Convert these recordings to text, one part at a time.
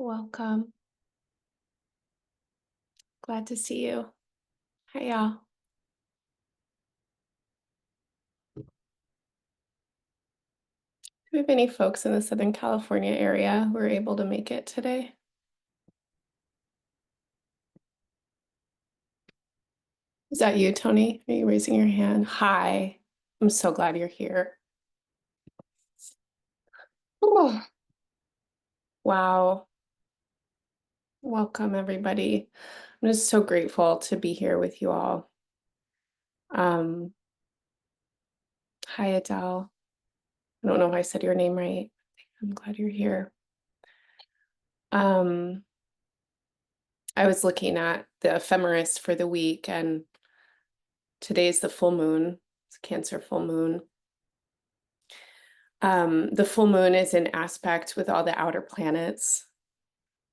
Welcome. Glad to see you. Hi, y'all. Do we have any folks in the Southern California area who are able to make it today? Is that you, Tony? Are you raising your hand? Hi. I'm so glad you're here. Oh, wow. Welcome, everybody. I'm just so grateful to be here with you all. Hi, Adele. I don't know if I said your name right. I'm glad you're here. I was looking at the ephemeris for the week, and today's the full moon. It's Cancer full moon. The full moon is in aspect with all the outer planets.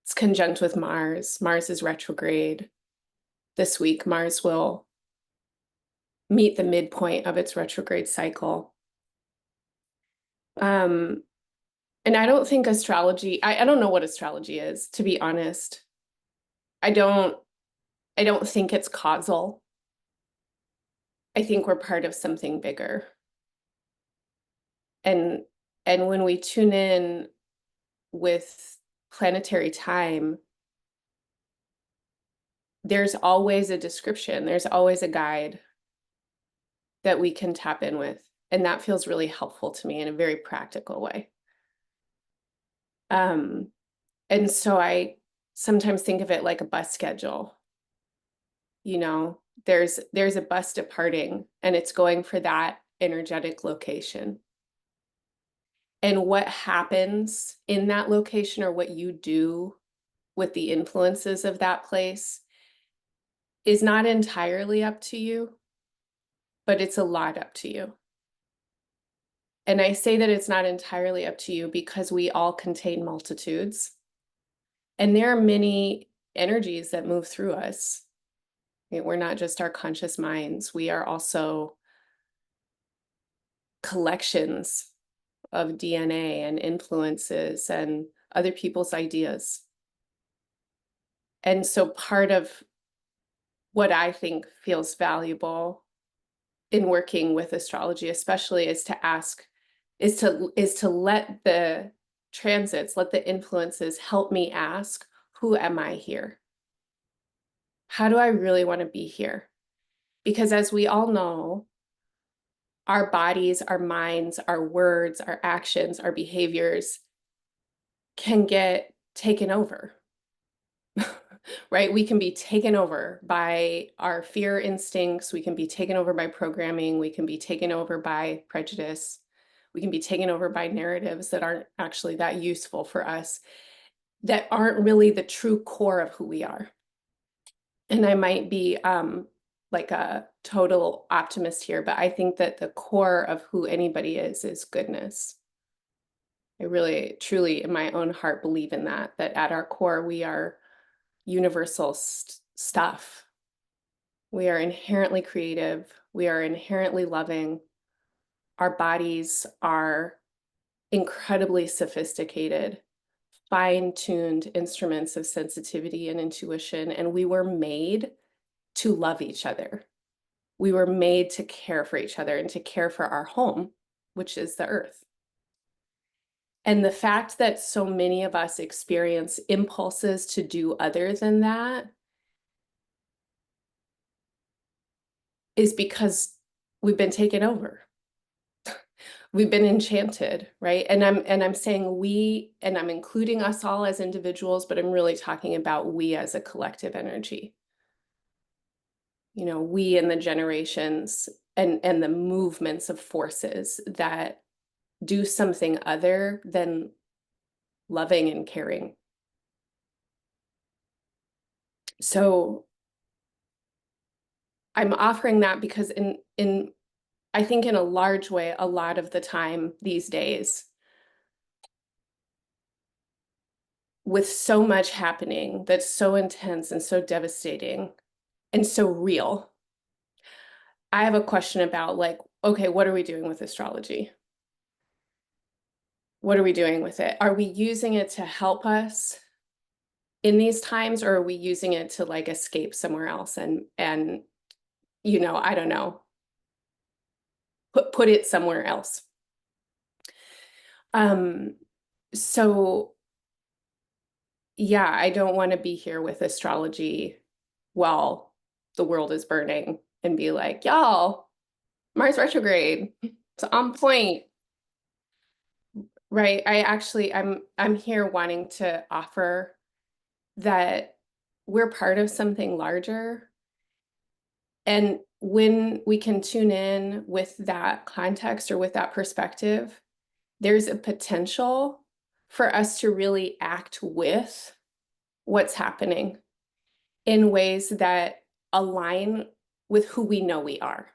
It's conjunct with Mars. Mars is retrograde. This week, Mars will meet the midpoint of its retrograde cycle. And I don't think astrology, I don't know what astrology is, to be honest. I don't think it's causal. I think we're part of something bigger. And when we tune in with planetary time, there's always a description, there's always a guide that we can tap in with. And that feels really helpful to me in a very practical way. And so I sometimes think of it like a bus schedule. You know, there's a bus departing and it's going for that energetic location. And what happens in that location, or what you do with the influences of that place, is not entirely up to you, but it's a lot up to you. And I say that it's not entirely up to you because we all contain multitudes. And there are many energies that move through us. We're not just our conscious minds. We are also collections of DNA and influences and other people's ideas. And so part of what I think feels valuable in working with astrology, especially, is to ask, is to let the transits, let the influences help me ask, who am I here? How do I really want to be here? Because as we all know, our bodies, our minds, our words, our actions, our behaviors can get taken over, right? We can be taken over by our fear instincts. We can be taken over by programming. We can be taken over by prejudice. We can be taken over by narratives that aren't actually that useful for us, that aren't really the true core of who we are. And I might be like a total optimist here, but I think that the core of who anybody is goodness. I really, truly, in my own heart, believe in that at our core, we are universal stuff. We are inherently creative. We are inherently loving. Our bodies are incredibly sophisticated, fine-tuned instruments of sensitivity and intuition, and we were made to love each other. We were made to care for each other and to care for our home, which is the earth. And the fact that so many of us experience impulses to do other than that is because we've been taken over. We've been enchanted, right? And I'm saying we, and I'm including us all as individuals, but I'm really talking about we as a collective energy. You know, we and the generations and the movements of forces that do something other than loving and caring. So I'm offering that because I think in a large way, a lot of the time these days, with so much happening that's so intense and so devastating and so real, I have a question about, like, okay, what are we doing with astrology? What are we doing with it? Are we using it to help us in these times, or are we using it to like escape somewhere else and you know, I don't know, put it somewhere else. So yeah, I don't want to be here with astrology while the world is burning and be like, y'all, Mars retrograde, it's on point. Right. I'm here wanting to offer that we're part of something larger. And when we can tune in with that context or with that perspective, there's a potential for us to really act with what's happening in ways that align with who we know we are.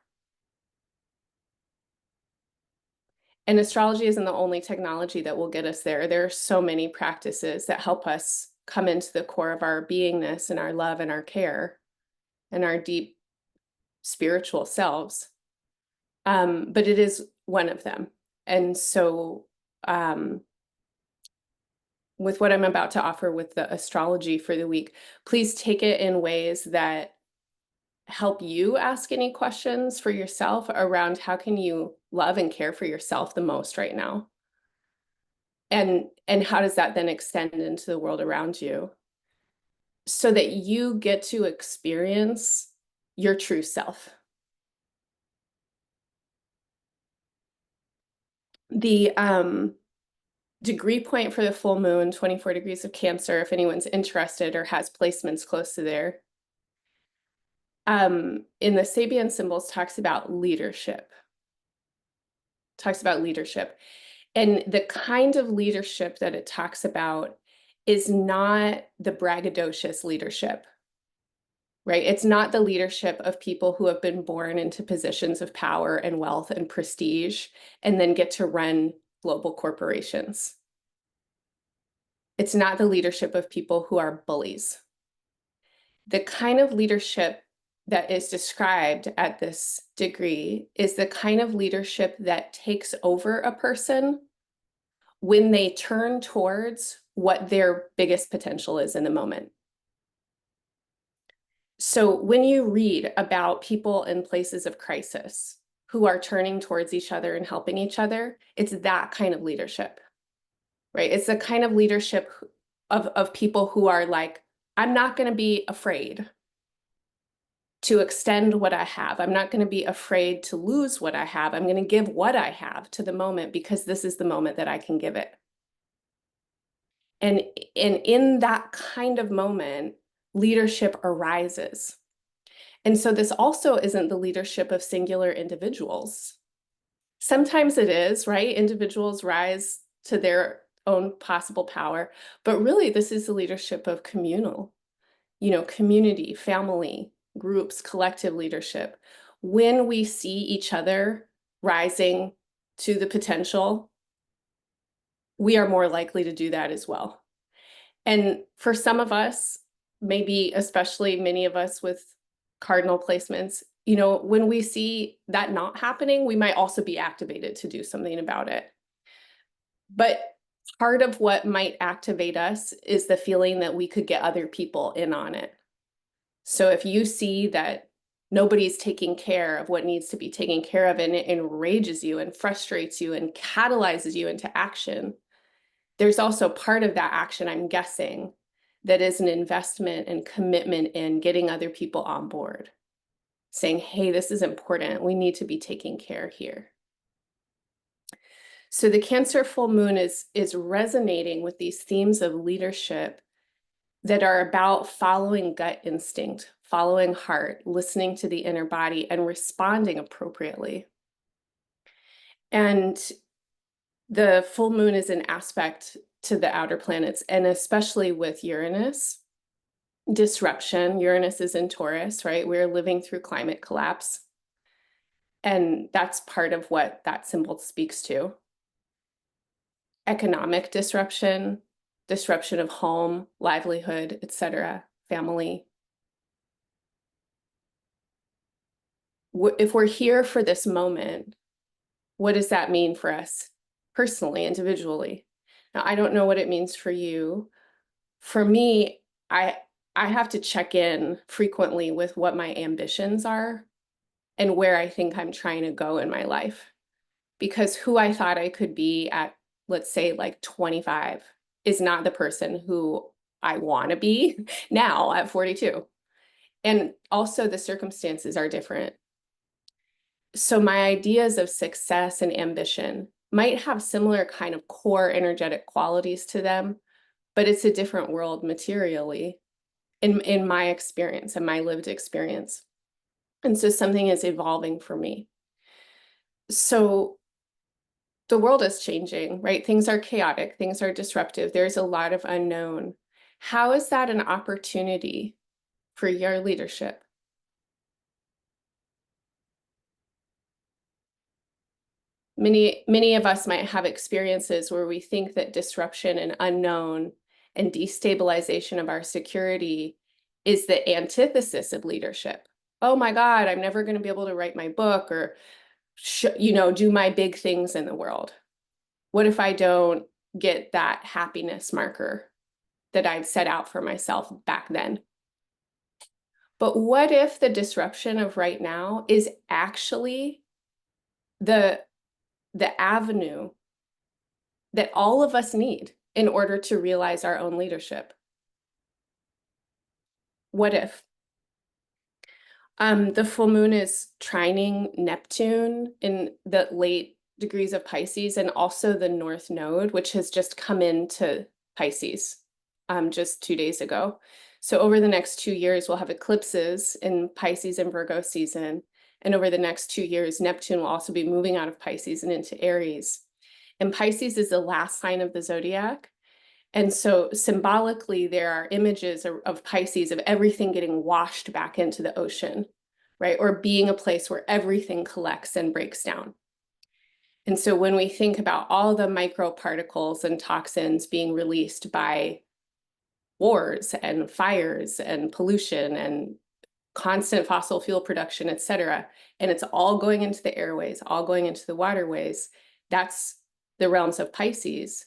And astrology isn't the only technology that will get us there. There are so many practices that help us come into the core of our beingness and our love and our care and our deep spiritual selves. But it is one of them. And so with what I'm about to offer with the astrology for the week, please take it in ways that help you ask any questions for yourself around how can you love and care for yourself the most right now? And how does that then extend into the world around you so that you get to experience your true self? The degree point for the full moon, 24 degrees of Cancer, if anyone's interested or has placements close to there, in the Sabian symbols talks about leadership. And the kind of leadership that it talks about is not the braggadocious leadership, right? It's not the leadership of people who have been born into positions of power and wealth and prestige and then get to run global corporations. It's not the leadership of people who are bullies. The kind of leadership that is described at this degree is the kind of leadership that takes over a person when they turn towards what their biggest potential is in the moment. So when you read about people in places of crisis who are turning towards each other and helping each other, it's that kind of leadership, right? It's the kind of leadership of people who are like, I'm not going to be afraid to extend what I have. I'm not going to be afraid to lose what I have. I'm going to give what I have to the moment because this is the moment that I can give it. And in that kind of moment, leadership arises. And so this also isn't the leadership of singular individuals. Sometimes it is, right? Individuals rise to their own possible power, but really this is the leadership of communal, community, family, groups, collective leadership. When we see each other rising to the potential, we are more likely to do that as well. And for some of us, maybe especially many of us with cardinal placements, when we see that not happening, we might also be activated to do something about it. But part of what might activate us is the feeling that we could get other people in on it. So if you see that nobody's taking care of what needs to be taken care of and it enrages you and frustrates you and catalyzes you into action, there's also part of that action, I'm guessing, that is an investment and commitment in getting other people on board, saying, hey, this is important. We need to be taking care here. So the Cancer full moon is resonating with these themes of leadership that are about following gut instinct, following heart, listening to the inner body, and responding appropriately. And the full moon is an aspect to the outer planets, and especially with Uranus, disruption. Uranus is in Taurus, right? We're living through climate collapse. And that's part of what that symbol speaks to. Economic disruption, disruption of home, livelihood, etc., family. If we're here for this moment, what does that mean for us personally, individually? Now, I don't know what it means for you. For me, I have to check in frequently with what my ambitions are and where I think I'm trying to go in my life. Because who I thought I could be at, let's say, like 25 is not the person who I want to be now at 42. And also the circumstances are different. So my ideas of success and ambition might have similar kind of core energetic qualities to them, but it's a different world materially in my experience and my lived experience. And so something is evolving for me. So the world is changing, right? Things are chaotic, things are disruptive. There's a lot of unknown. How is that an opportunity for your leadership? Many of us might have experiences where we think that disruption and unknown and destabilization of our security is the antithesis of leadership. Oh my God, I'm never going to be able to write my book or, do my big things in the world. What if I don't get that happiness marker that I'd set out for myself back then? But what if the disruption of right now is actually the avenue that all of us need in order to realize our own leadership? What if? The full moon is trining Neptune in the late degrees of Pisces and also the North Node, which has just come into Pisces just 2 days ago. So over the next 2 years, we'll have eclipses in Pisces and Virgo season. And over the next 2 years, Neptune will also be moving out of Pisces and into Aries. And Pisces is the last sign of the zodiac. And so symbolically, there are images of Pisces, of everything getting washed back into the ocean, right? Or being a place where everything collects and breaks down. And so when we think about all the microparticles and toxins being released by wars and fires and pollution and constant fossil fuel production, et cetera, and it's all going into the airways, all going into the waterways, that's the realms of Pisces.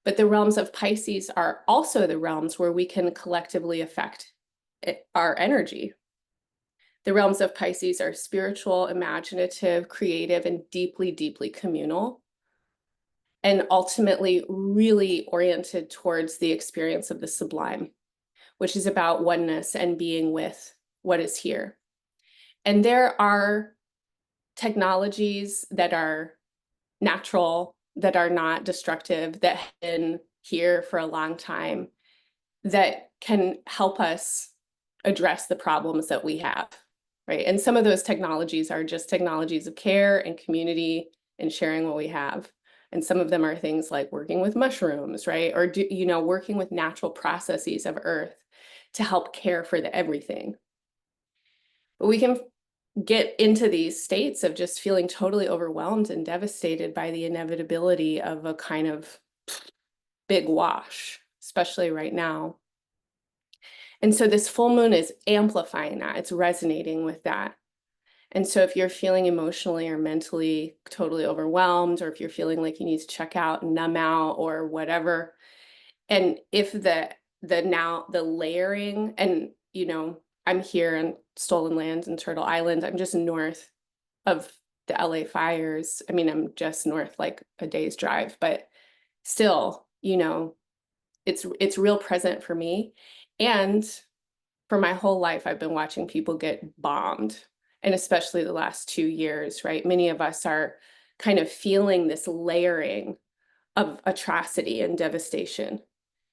But the realms of Pisces are also the realms where we can collectively affect our energy. The realms of Pisces are spiritual, imaginative, creative, and deeply, deeply communal, and ultimately really oriented towards the experience of the sublime, which is about oneness and being with what is here. And there are technologies that are natural, that are not destructive, that have been here for a long time, that can help us address the problems that we have, right? And some of those technologies are just technologies of care and community and sharing what we have. And some of them are things like working with mushrooms, right? Or working with natural processes of earth to help care for the everything. But we can get into these states of just feeling totally overwhelmed and devastated by the inevitability of a kind of big wash, especially right now. And so this full moon is amplifying that. It's resonating with that. And so if you're feeling emotionally or mentally totally overwhelmed, or if you're feeling like you need to check out, numb out, or whatever, and if the layering, and I'm here in Stolen Lands in Turtle Island, I'm just north of the LA fires. I mean, I'm just north, like a day's drive, but still, it's real present for me. And for my whole life, I've been watching people get bombed, and especially the last 2 years, right? Many of us are kind of feeling this layering of atrocity and devastation,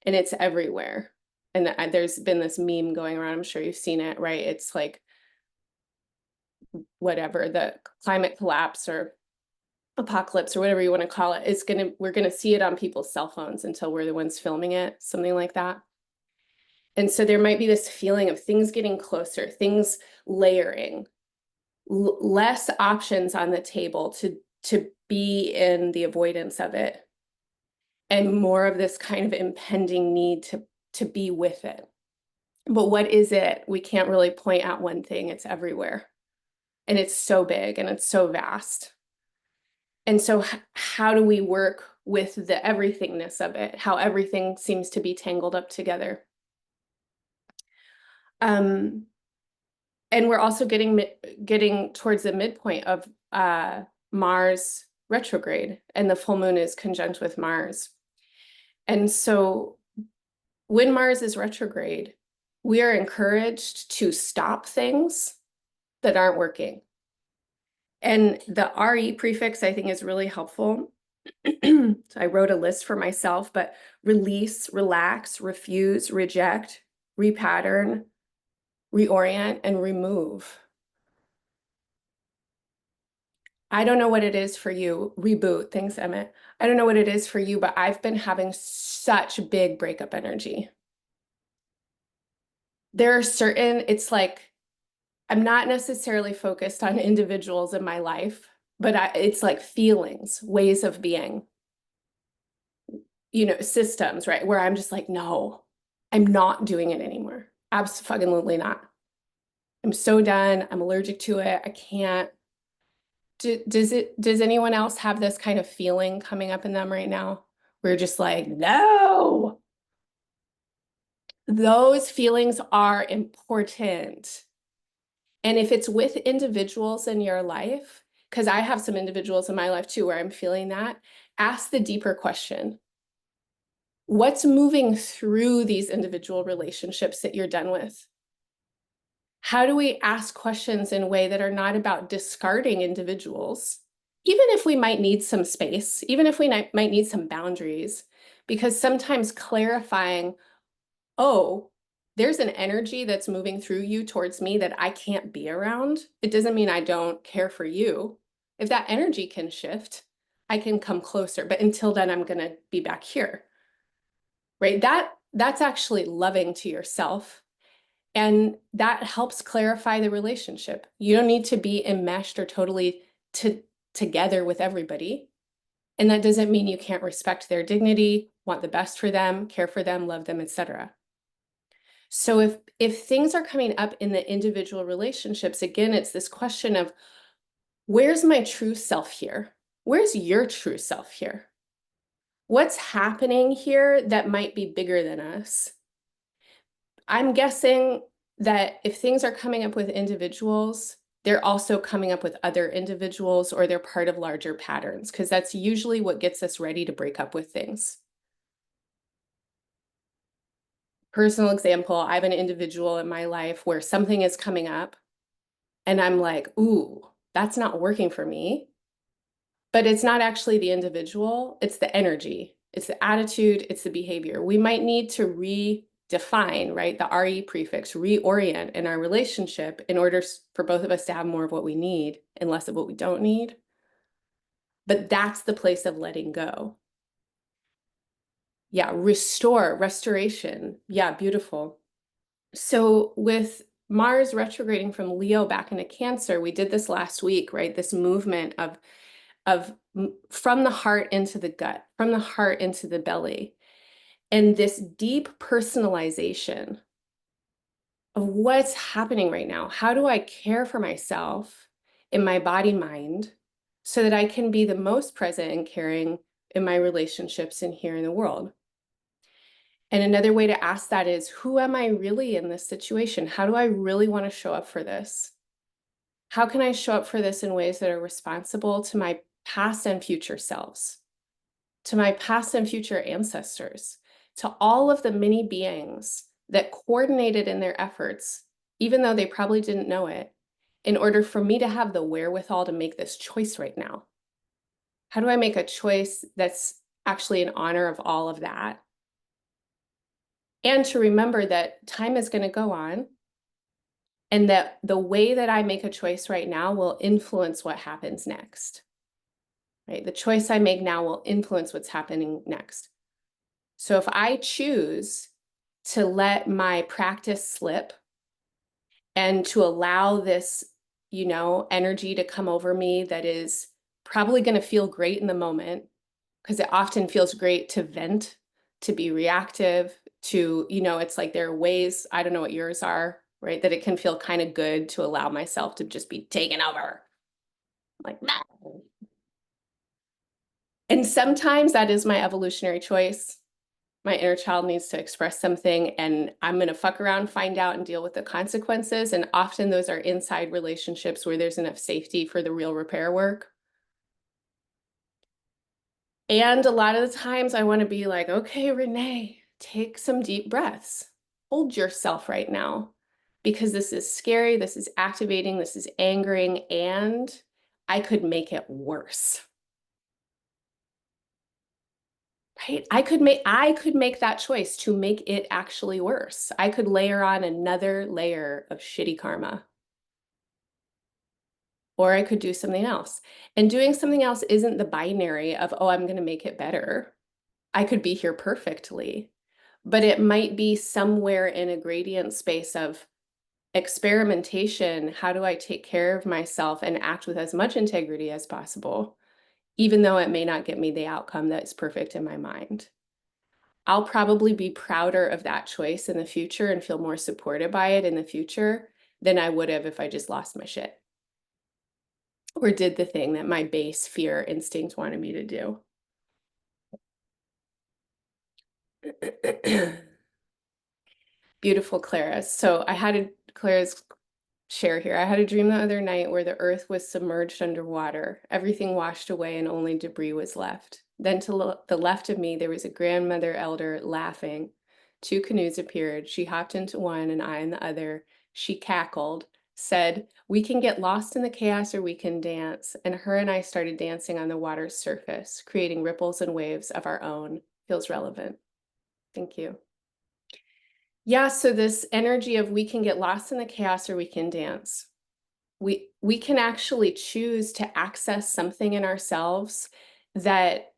and it's everywhere. And there's been this meme going around, I'm sure you've seen it, right? It's like, whatever, the climate collapse or apocalypse or whatever you want to call it, we're gonna see it on people's cell phones until we're the ones filming it, something like that. And so there might be this feeling of things getting closer, things layering, less options on the table to be in the avoidance of it, and more of this kind of impending need to be with it. But what is it? We can't really point at one thing. It's everywhere. And it's so big and it's so vast. And so how do we work with the everythingness of it? How everything seems to be tangled up together? And we're also getting towards the midpoint of Mars retrograde, and the full moon is conjunct with Mars. And so when Mars is retrograde, we are encouraged to stop things that aren't working. And the RE prefix, I think, is really helpful. So I wrote a list for myself, but release, relax, refuse, reject, repattern, reorient, and remove. I don't know what it is for you. Reboot. Thanks, Emmett. I don't know what it is for you, but I've been having such big breakup energy. There are certain, it's like, I'm not necessarily focused on individuals in my life, but it's like feelings, ways of being, systems, right? Where I'm just like, no, I'm not doing it anymore. Absolutely not. I'm so done. I'm allergic to it. I can't. Does anyone else have this kind of feeling coming up in them right now? We're just like, no. Those feelings are important. And if it's with individuals in your life, because I have some individuals in my life too where I'm feeling that, ask the deeper question. What's moving through these individual relationships that you're done with? How do we ask questions in a way that are not about discarding individuals, even if we might need some space, even if we might need some boundaries, because sometimes clarifying, oh, there's an energy that's moving through you towards me that I can't be around. It doesn't mean I don't care for you. If that energy can shift, I can come closer. But until then, I'm going to be back here. Right? That's actually loving to yourself. And that helps clarify the relationship. You don't need to be enmeshed or totally together with everybody. And that doesn't mean you can't respect their dignity, want the best for them, care for them, love them, etc. So if things are coming up in the individual relationships, again, it's this question of, where's my true self here? Where's your true self here? What's happening here that might be bigger than us? I'm guessing that if things are coming up with individuals, they're also coming up with other individuals, or they're part of larger patterns, because that's usually what gets us ready to break up with things. Personal example, I have an individual in my life where something is coming up and I'm like, ooh, that's not working for me. But it's not actually the individual, it's the energy, it's the attitude, it's the behavior. We might need to redefine, right? The RE prefix, reorient in our relationship in order for both of us to have more of what we need and less of what we don't need. But that's the place of letting go. Yeah, restore, restoration. Yeah, beautiful. So with Mars retrograding from Leo back into Cancer, we did this last week, right? This movement of from the heart into the gut, from the heart into the belly, and this deep personalization of what's happening right now. How do I care for myself in my body mind so that I can be the most present and caring in my relationships and here in the world? And another way to ask that is, who am I really in this situation? How do I really want to show up for this? How can I show up for this in ways that are responsible to my past and future selves, to my past and future ancestors, to all of the many beings that coordinated in their efforts, even though they probably didn't know it, in order for me to have the wherewithal to make this choice right now? How do I make a choice that's actually in honor of all of that? And to remember that time is going to go on, and that the way that I make a choice right now will influence what happens next. Right? The choice I make now will influence what's happening next. So if I choose to let my practice slip and to allow this, energy to come over me that is probably going to feel great in the moment, because it often feels great to vent, to be reactive, to, it's like there are ways, I don't know what yours are, right, that it can feel kind of good to allow myself to just be taken over. Like that. And sometimes that is my evolutionary choice. my inner child needs to express something, and I'm going to fuck around, find out, and deal with the consequences. And often those are inside relationships where there's enough safety for the real repair work. And a lot of the times I want to be like, okay, Renee, take some deep breaths. Hold yourself right now, because this is scary, this is activating, this is angering, and I could make it worse. Right? I could make that choice to make it actually worse. I could layer on another layer of shitty karma. Or I could do something else. And doing something else isn't the binary of, oh, I'm going to make it better. I could be here perfectly. But it might be somewhere in a gradient space of experimentation. How do I take care of myself and act with as much integrity as possible, even though it may not get me the outcome that's perfect in my mind? I'll probably be prouder of that choice in the future and feel more supported by it in the future than I would have if I just lost my shit or did the thing that my base fear instinct wanted me to do. Beautiful Clara. So Clara's share here. I had a dream the other night where the earth was submerged underwater. Everything washed away and only debris was left. Then to the left of me, there was a grandmother elder laughing. Two canoes appeared. She hopped into one and I in the other. She cackled, said, "We can get lost in the chaos or we can dance." And her and I started dancing on the water's surface, creating ripples and waves of our own. Feels relevant. Thank you. Yeah, so this energy of we can get lost in the chaos or we can dance. We can actually choose to access something in ourselves that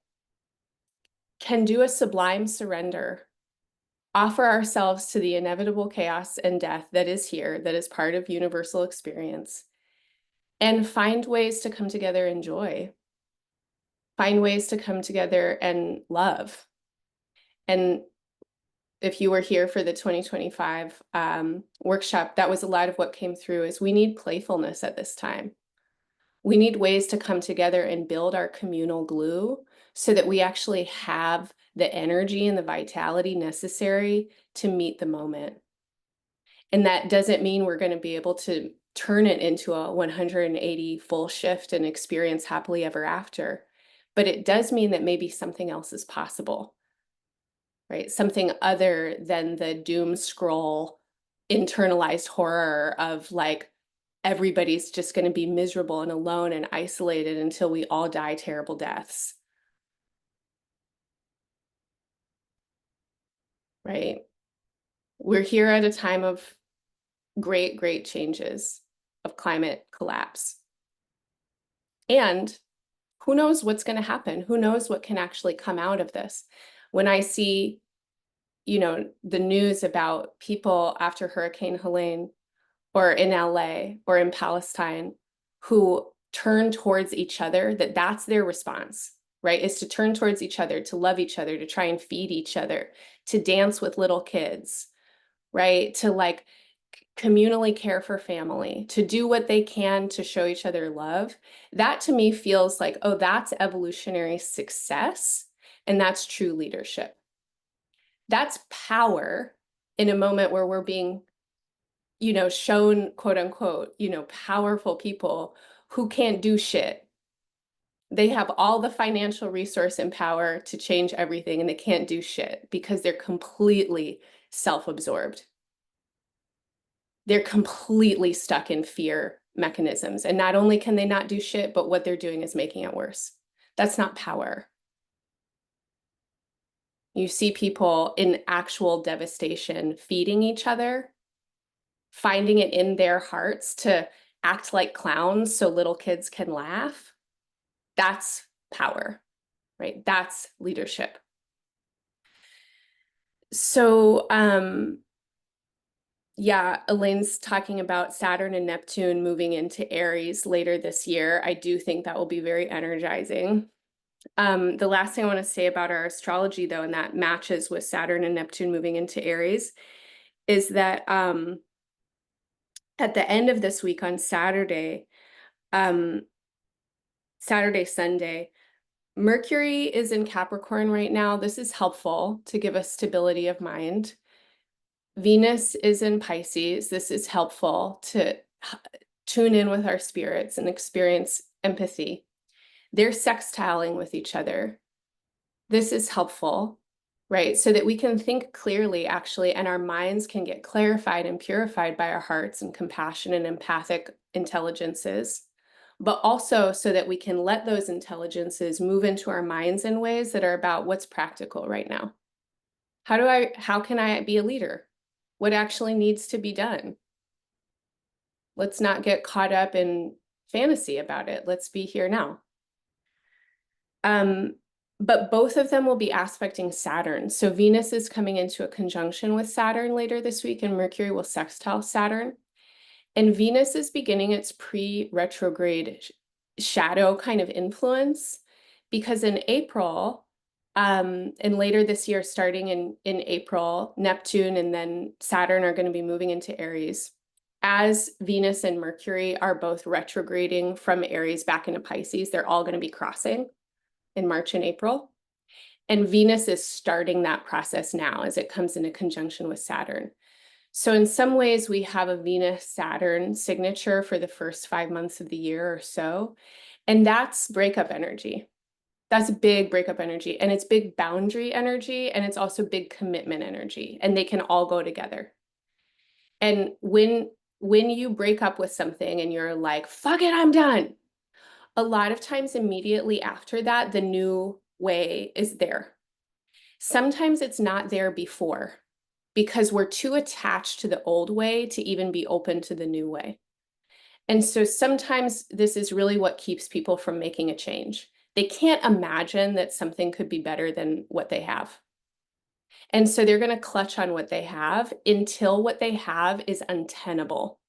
can do a sublime surrender, offer ourselves to the inevitable chaos and death that is here, that is part of universal experience, and find ways to come together in joy, find ways to come together and love. And if you were here for the 2025 workshop, that was a lot of what came through is we need playfulness at this time. We need ways to come together and build our communal glue so that we actually have the energy and the vitality necessary to meet the moment. And that doesn't mean we're going to be able to turn it into a 180 full shift and experience happily ever after. But it does mean that maybe something else is possible. Right? Something other than the doom scroll internalized horror of like, everybody's just going to be miserable and alone and isolated until we all die terrible deaths. Right? We're here at a time of great, great changes, of climate collapse. And who knows what's going to happen? Who knows what can actually come out of this? When I see, the news about people after Hurricane Helene or in LA or in Palestine who turn towards each other, that's their response, right? Is to turn towards each other, to love each other, to try and feed each other, to dance with little kids, right? To like communally care for family, to do what they can to show each other love. That to me feels like, oh, that's evolutionary success. And that's true leadership. That's power in a moment where we're being shown, quote unquote, powerful people who can't do shit. They have all the financial resource and power to change everything, and they can't do shit because they're completely self-absorbed. They're completely stuck in fear mechanisms. And not only can they not do shit, but what they're doing is making it worse. That's not power. You see people in actual devastation feeding each other, finding it in their hearts to act like clowns so little kids can laugh. That's power, right? That's leadership. So, yeah, Elaine's talking about Saturn and Neptune moving into Aries later this year. I do think that will be very energizing. The last thing I want to say about our astrology, though, and that matches with Saturn and Neptune moving into Aries, is that at the end of this week on Saturday, Sunday, Mercury is in Capricorn right now. This is helpful to give us stability of mind. Venus is in Pisces. This is helpful to tune in with our spirits and experience empathy. They're sextiling with each other. This is helpful, right? So that we can think clearly, actually, and our minds can get clarified and purified by our hearts and compassion and empathic intelligences, but also so that we can let those intelligences move into our minds in ways that are about what's practical right now. How can I be a leader? What actually needs to be done? Let's not get caught up in fantasy about it. Let's be here now. But both of them will be aspecting Saturn. So Venus is coming into a conjunction with Saturn later this week, and Mercury will sextile Saturn. And Venus is beginning its pre-retrograde shadow kind of influence, because in April, and later this year, starting in April, Neptune and then Saturn are going to be moving into Aries. As Venus and Mercury are both retrograding from Aries back into Pisces, they're all going to be crossing in March and April. And Venus is starting that process now as it comes into conjunction with Saturn. So in some ways, we have a Venus-Saturn signature for the first 5 months of the year or so. And that's breakup energy. That's big breakup energy. And it's big boundary energy. And it's also big commitment energy. And they can all go together. And when you break up with something and you're like, fuck it, I'm done. A lot of times immediately after that, the new way is there. Sometimes it's not there before because we're too attached to the old way to even be open to the new way. And so sometimes this is really what keeps people from making a change. They can't imagine that something could be better than what they have. And so they're going to clutch on what they have until what they have is untenable.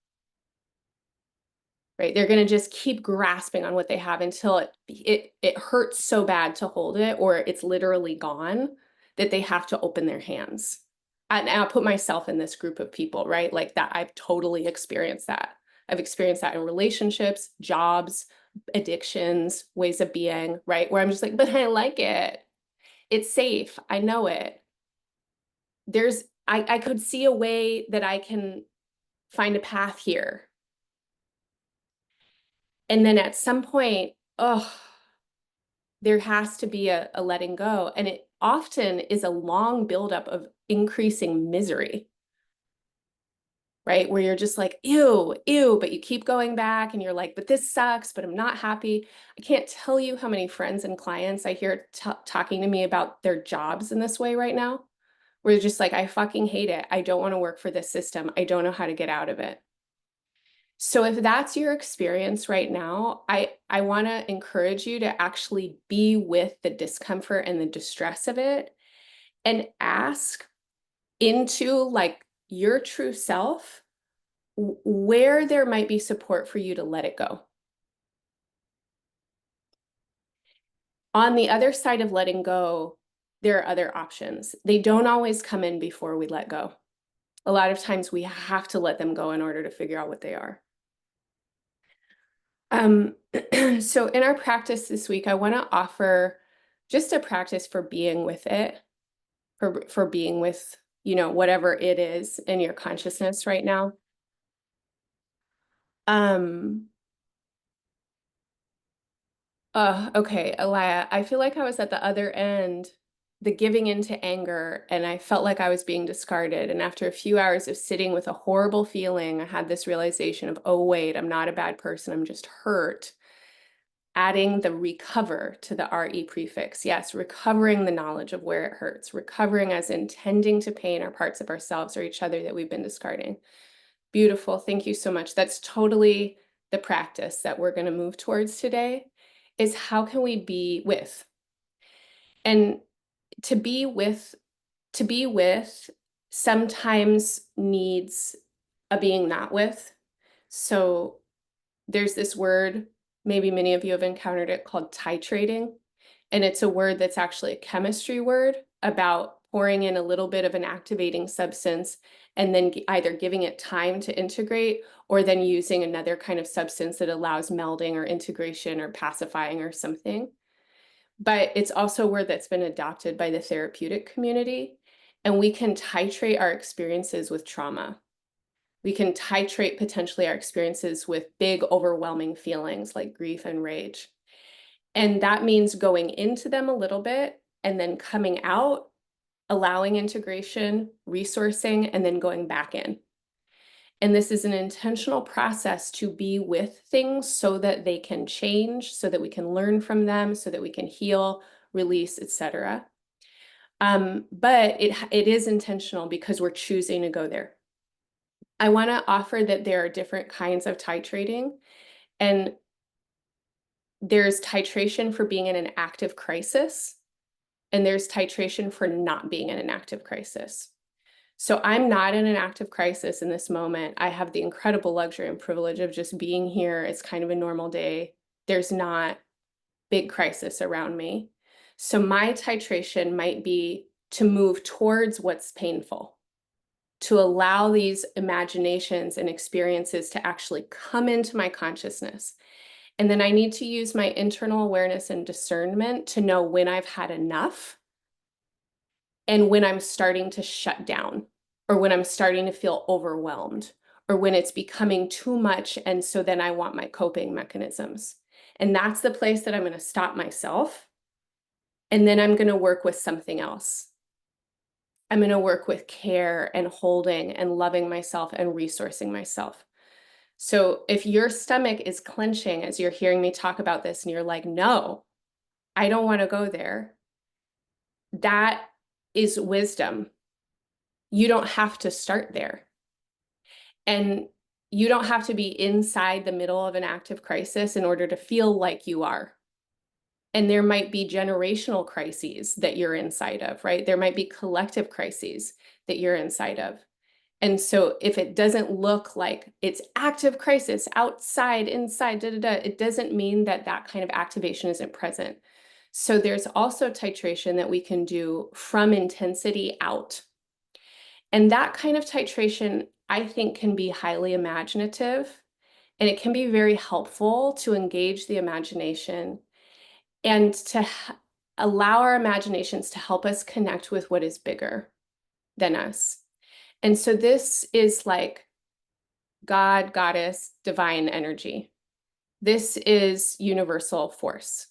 Right? They're going to just keep grasping on what they have until it hurts so bad to hold it, or it's literally gone, that they have to open their hands. And I'll put myself in this group of people, right? Like that, I've totally experienced that. I've experienced that in relationships, jobs, addictions, ways of being, right? Where I'm just like, but I like it. It's safe. I know it. I could see a way that I can find a path here. And then at some point, there has to be a letting go. And it often is a long buildup of increasing misery, right? Where you're just like, ew, ew, but you keep going back and you're like, but this sucks, but I'm not happy. I can't tell you how many friends and clients I hear talking to me about their jobs in this way right now, where they're just like, I fucking hate it. I don't want to work for this system. I don't know how to get out of it. So if that's your experience right now, I want to encourage you to actually be with the discomfort and the distress of it and ask into like your true self where there might be support for you to let it go. On the other side of letting go, there are other options. They don't always come in before we let go. A lot of times we have to let them go in order to figure out what they are. So in our practice this week, I want to offer just a practice for being with it, for being with, whatever it is in your consciousness right now. Okay, Elia, I feel like I was at the other end, the giving into anger, and I felt like I was being discarded. And after a few hours of sitting with a horrible feeling, I had this realization of, oh, wait, I'm not a bad person. I'm just hurt. Adding the recover to the RE prefix. Yes, recovering the knowledge of where it hurts, recovering as intending to pain our parts of ourselves or each other that we've been discarding. Beautiful. Thank you so much. That's totally the practice that we're going to move towards today, is how can we be with? And to be with sometimes needs a being not with. So there's this word, maybe many of you have encountered it, called titrating. And it's a word that's actually a chemistry word about pouring in a little bit of an activating substance and then either giving it time to integrate or then using another kind of substance that allows melding or integration or pacifying or something. but it's also a word that's been adopted by the therapeutic community. And we can titrate our experiences with trauma. We can titrate potentially our experiences with big, overwhelming feelings like grief and rage. And that means going into them a little bit and then coming out, allowing integration, resourcing, and then going back in. And this is an intentional process to be with things so that they can change, so that we can learn from them, so that we can heal, release, etc. But it is intentional because we're choosing to go there. I want to offer that there are different kinds of titrating, and there's titration for being in an active crisis, and there's titration for not being in an active crisis. So I'm not in an active crisis in this moment. I have the incredible luxury and privilege of just being here. It's kind of a normal day. There's not big crisis around me. So my titration might be to move towards what's painful, to allow these imaginations and experiences to actually come into my consciousness. And then I need to use my internal awareness and discernment to know when I've had enough and when I'm starting to shut down, or when I'm starting to feel overwhelmed, or when it's becoming too much. And so then I want my coping mechanisms. And that's the place that I'm going to stop myself. And then I'm going to work with something else. I'm going to work with care and holding and loving myself and resourcing myself. So if your stomach is clenching as you're hearing me talk about this and you're like, no, I don't want to go there, that is wisdom. You don't have to start there. And you don't have to be inside the middle of an active crisis in order to feel like you are. And there might be generational crises that you're inside of, right? There might be collective crises that you're inside of. And so if it doesn't look like it's active crisis, outside, inside, it doesn't mean that that kind of activation isn't present. So there's also titration that we can do from intensity out. And that kind of titration, I think, can be highly imaginative, and it can be very helpful to engage the imagination and to allow our imaginations to help us connect with what is bigger than us. And so this is like God, goddess, divine energy. This is universal force.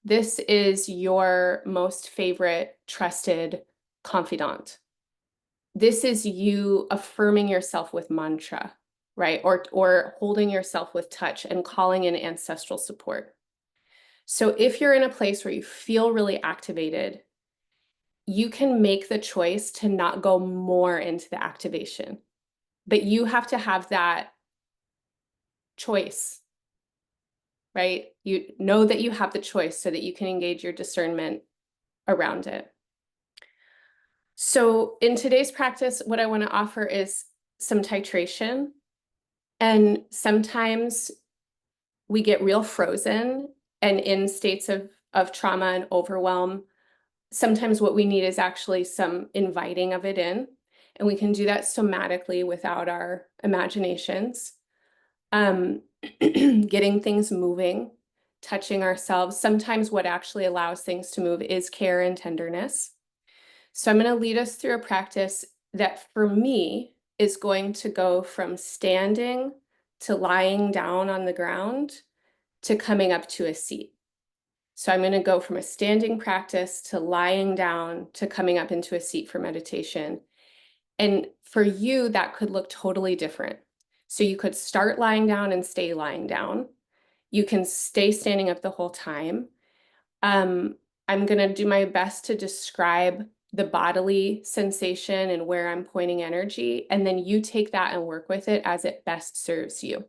This is your most favorite, trusted confidant. This is you affirming yourself with mantra, right? Or holding yourself with touch and calling in ancestral support. So if you're in a place where you feel really activated, you can make the choice to not go more into the activation, but you have to have that choice, right? You know that you have the choice so that you can engage your discernment around it. So in today's practice, what I want to offer is some titration. And sometimes we get real frozen and in states of trauma and overwhelm. Sometimes what we need is actually some inviting of it in. And we can do that somatically without our imaginations. Getting things moving, touching ourselves. Sometimes what actually allows things to move is care and tenderness. So I'm going to lead us through a practice that for me is going to go from standing to lying down on the ground to coming up to a seat. So I'm going to go from a standing practice to lying down to coming up into a seat for meditation. And for you, that could look totally different. So you could start lying down and stay lying down. You can stay standing up the whole time. I'm going to do my best to describe the bodily sensation and where I'm pointing energy, and then you take that and work with it as it best serves you.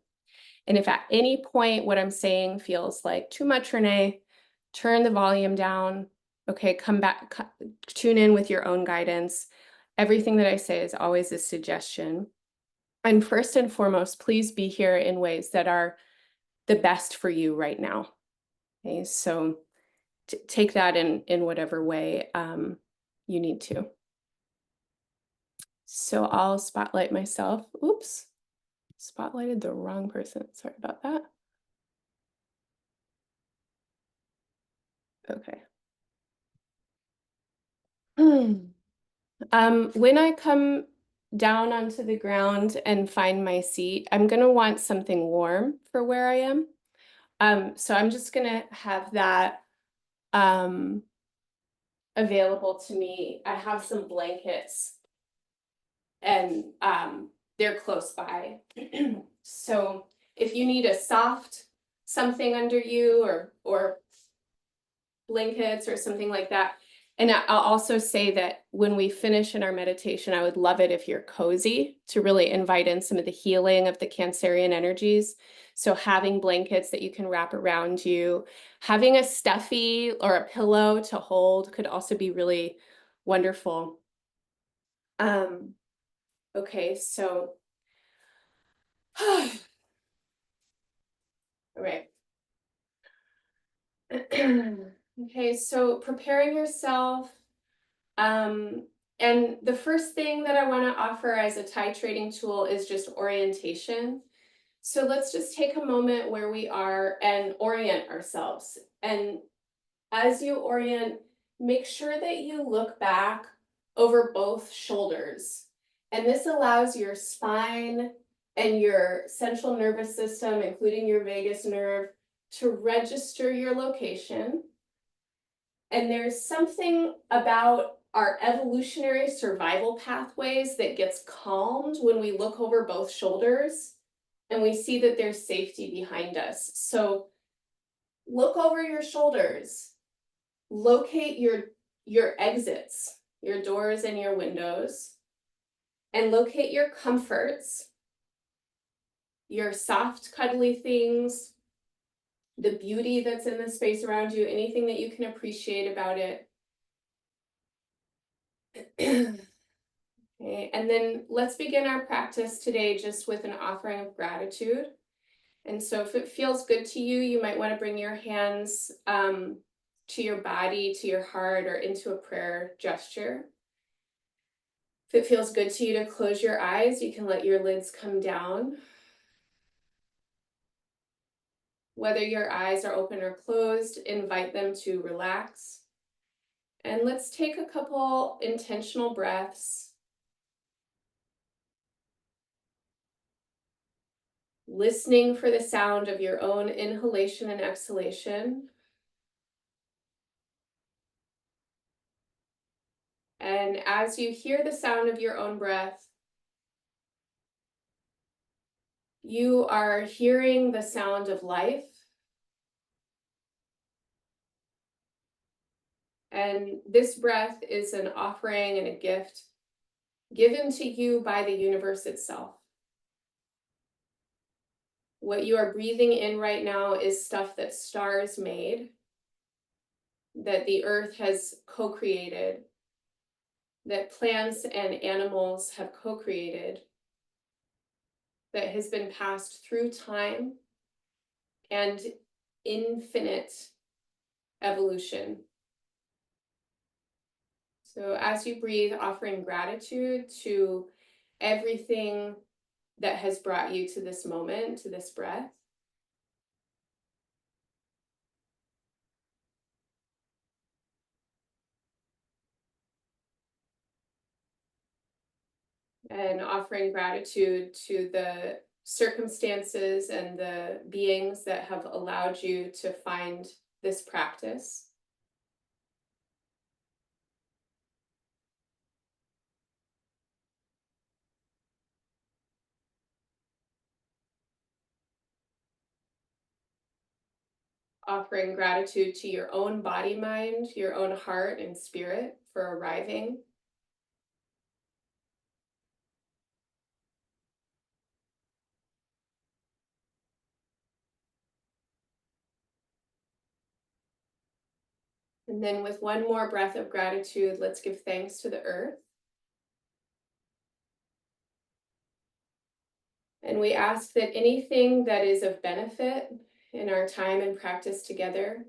And if at any point what I'm saying feels like too much, Renee, turn the volume down. Okay, come back, tune in with your own guidance. Everything that I say is always a suggestion. And first and foremost, please be here in ways that are the best for you right now. Okay, so take that in whatever way you need to. So I'll spotlight myself. Oops, spotlighted the wrong person. Sorry about that. Okay. When I come down onto the ground and find my seat, I'm gonna want something warm for where I am. So I'm just gonna have that um, available to me. I have some blankets and they're close by. So if you need a soft something under you or blankets or something like that. And I'll also say that when we finish in our meditation, I would love it if you're cozy to really invite in some of the healing of the Cancerian energies. So having blankets that you can wrap around you, having a stuffy or a pillow to hold could also be really wonderful. Okay, so all right. Okay, so preparing yourself. And the first thing that I want to offer as a titrating tool is just orientation. So let's just take a moment where we are and orient ourselves. And as you orient, make sure that you look back over both shoulders. And this allows your spine and your central nervous system, including your vagus nerve, to register your location. And there's something about our evolutionary survival pathways that gets calmed when we look over both shoulders and we see that there's safety behind us. So look over your shoulders, locate your exits, your doors and your windows, and locate your comforts, your soft, cuddly things, the beauty that's in the space around you, anything that you can appreciate about it. Okay, and then let's begin our practice today just with an offering of gratitude. And so if it feels good to you, you might want to bring your hands to your body, to your heart, or into a prayer gesture. If it feels good to you to close your eyes, you can let your lids come down. Whether your eyes are open or closed, invite them to relax. And let's take a couple intentional breaths, listening for the sound of your own inhalation and exhalation. And as you hear the sound of your own breath, you are hearing the sound of life. And this breath is an offering and a gift given to you by the universe itself. What you are breathing in right now is stuff that stars made, that the earth has co-created, that plants and animals have co-created, that has been passed through time and infinite evolution. So as you breathe, offering gratitude to everything that has brought you to this moment, to this breath. And offering gratitude to the circumstances and the beings that have allowed you to find this practice. Offering gratitude to your own body, mind, your own heart and spirit for arriving. And then with one more breath of gratitude, let's give thanks to the earth. And we ask that anything that is of benefit in our time and practice together,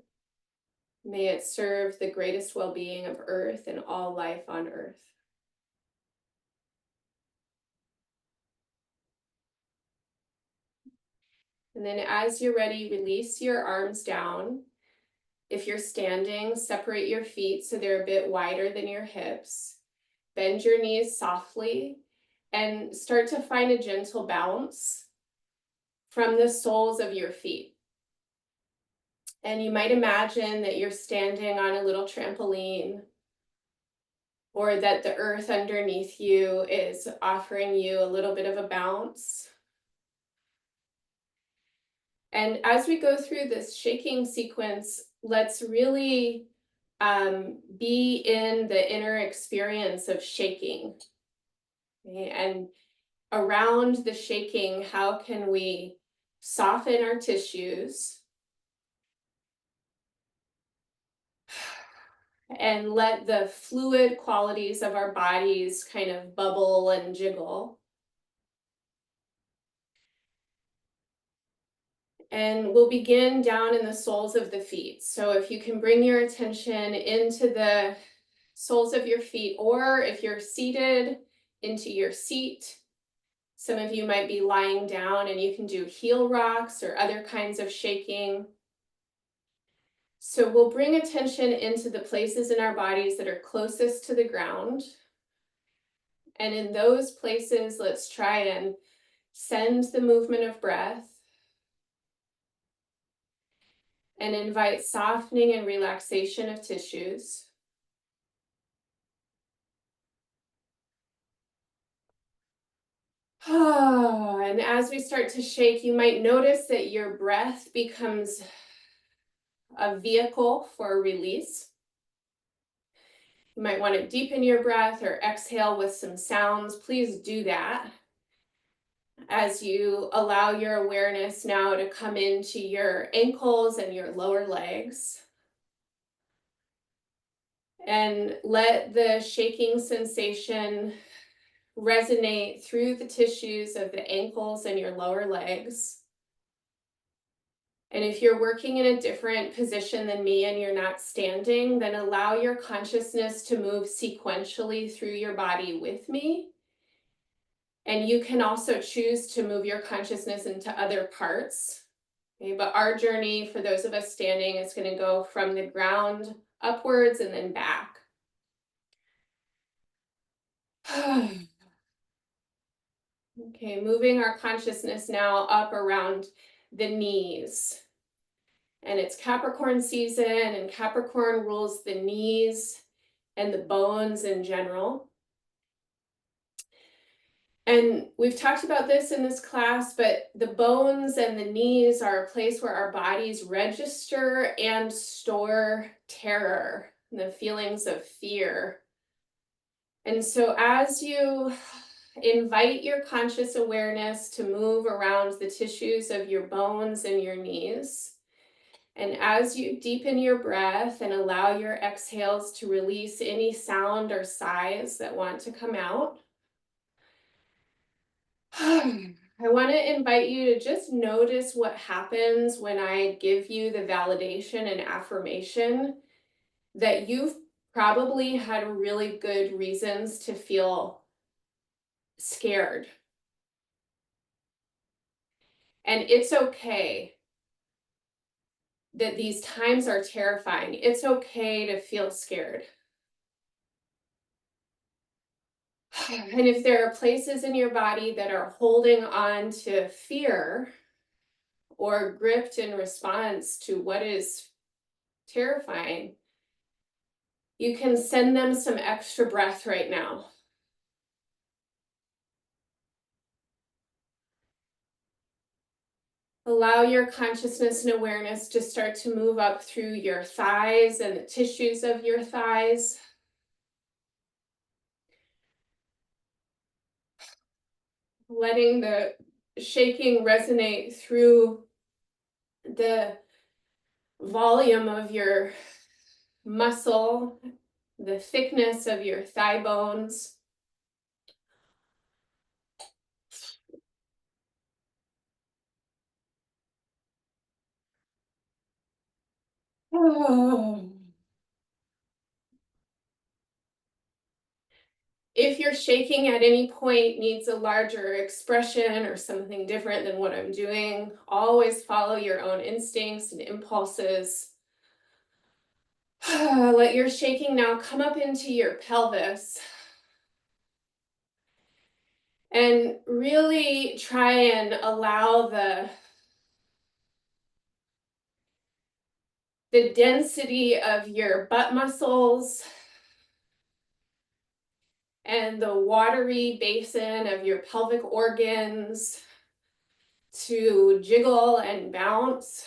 may it serve the greatest well-being of earth and all life on earth. And then as you're ready, release your arms down If you're standing, separate your feet so they're a bit wider than your hips. Bend your knees softly and start to find a gentle bounce from the soles of your feet. And you might imagine that you're standing on a little trampoline, or that the earth underneath you is offering you a little bit of a bounce. And as we go through this shaking sequence, let's really be in the inner experience of shaking. Okay? And around the shaking, how can we soften our tissues and let the fluid qualities of our bodies kind of bubble and jiggle? And we'll begin down in the soles of the feet. So if you can bring your attention into the soles of your feet, or if you're seated, into your seat. Some of you might be lying down and you can do heel rocks or other kinds of shaking. So we'll bring attention into the places in our bodies that are closest to the ground. And in those places, let's try and send the movement of breath and invite softening and relaxation of tissues. And as we start to shake, you might notice that your breath becomes a vehicle for release. You might want to deepen your breath or exhale with some sounds. Please do that as you allow your awareness now to come into your ankles and your lower legs. And let the shaking sensation resonate through the tissues of the ankles and your lower legs. And if you're working in a different position than me and you're not standing, then allow your consciousness to move sequentially through your body with me. And you can also choose to move your consciousness into other parts. Okay? But our journey, for those of us standing, is going to go from the ground upwards and then back. Okay, moving our consciousness now up around the knees. And it's Capricorn season, and Capricorn rules the knees and the bones in general. And we've talked about this in this class, but the bones and the knees are a place where our bodies register and store terror and the feelings of fear. And so as you invite your conscious awareness to move around the tissues of your bones and your knees, and as you deepen your breath and allow your exhales to release any sound or sighs that want to come out, I want to invite you to just notice what happens when I give you the validation and affirmation that you've probably had really good reasons to feel scared. And it's okay that these times are terrifying. It's okay to feel scared. And if there are places in your body that are holding on to fear or gripped in response to what is terrifying, you can send them some extra breath right now. Allow your consciousness and awareness to start to move up through your thighs and the tissues of your thighs. Letting the shaking resonate through the volume of your muscle, the thickness of your thigh bones. Oh. If your shaking at any point needs a larger expression or something different than what I'm doing, always follow your own instincts and impulses. Let your shaking now come up into your pelvis. And really try and allow the density of your butt muscles and the watery basin of your pelvic organs to jiggle and bounce.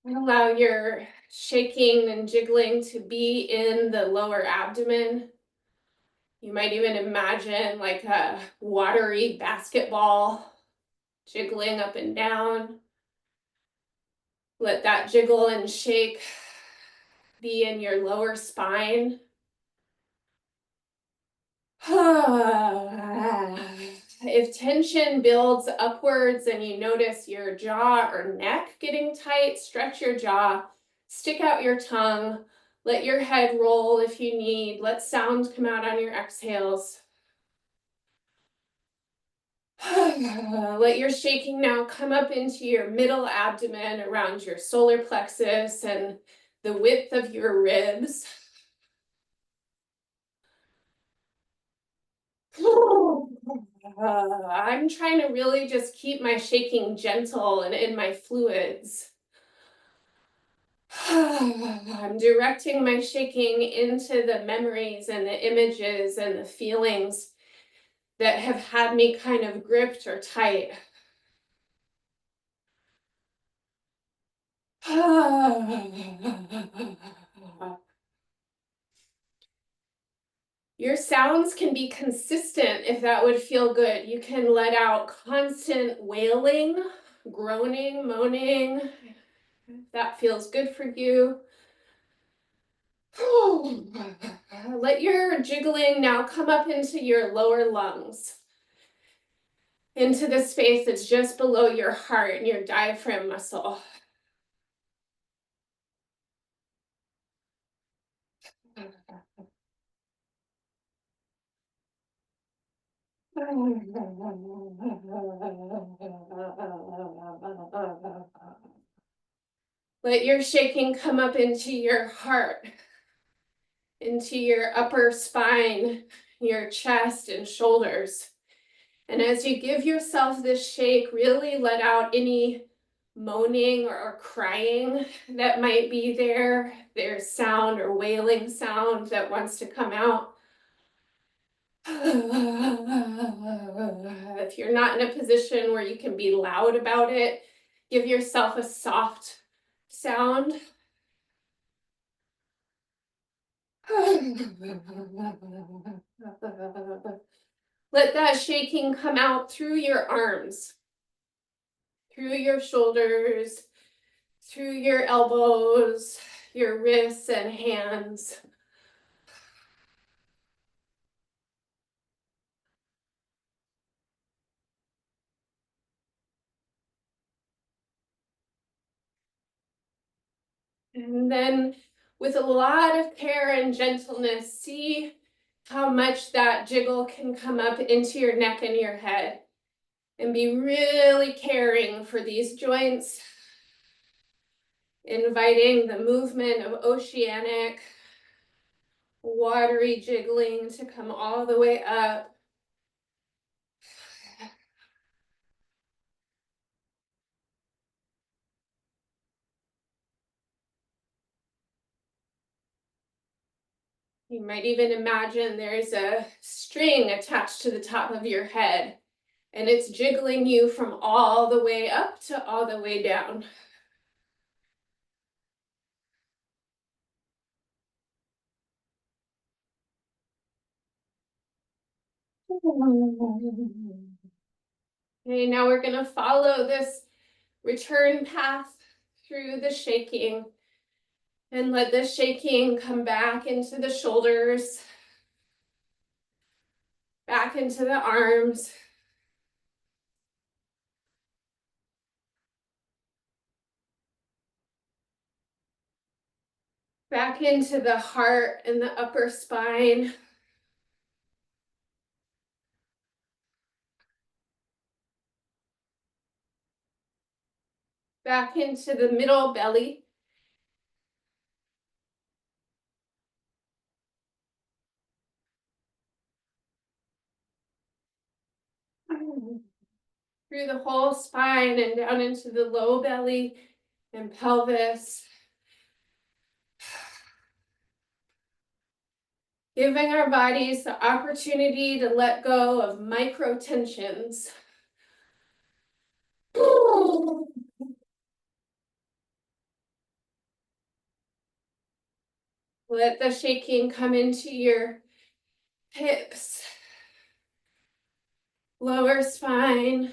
Allow your shaking and jiggling to be in the lower abdomen. You might even imagine like a watery basketball jiggling up and down. Let that jiggle and shake be in your lower spine. If tension builds upwards and you notice your jaw or neck getting tight, stretch your jaw, stick out your tongue, let your head roll if you need, let sound come out on your exhales. Let your shaking now come up into your middle abdomen around your solar plexus and the width of your ribs. I'm trying to really just keep my shaking gentle and in my fluids. I'm directing my shaking into the memories and the images and the feelings that have had me kind of gripped or tight. Your sounds can be consistent if that would feel good. You can let out constant wailing, groaning, moaning, if that feels good for you. Let your jiggling now come up into your lower lungs, into the space that's just below your heart and your diaphragm muscle. Let your shaking come up into your heart, into your upper spine, your chest and shoulders. And as you give yourself this shake, really let out any moaning or crying that might be there. There's sound or wailing sound that wants to come out. If you're not in a position where you can be loud about it, give yourself a soft sound. Let that shaking come out through your arms, through your shoulders, through your elbows, your wrists and hands. And then with a lot of care and gentleness, see how much that jiggle can come up into your neck and your head. And be really caring for these joints, inviting the movement of oceanic, watery jiggling to come all the way up. You might even imagine there's a string attached to the top of your head, and it's jiggling you from all the way up to all the way down. Okay, now we're going to follow this return path through the shaking and let the shaking come back into the shoulders, back into the arms, back into the heart and the upper spine. back into the middle belly. Through the whole spine and down into the low belly and pelvis. Giving our bodies the opportunity to let go of micro tensions. Let the shaking come into your hips, lower spine.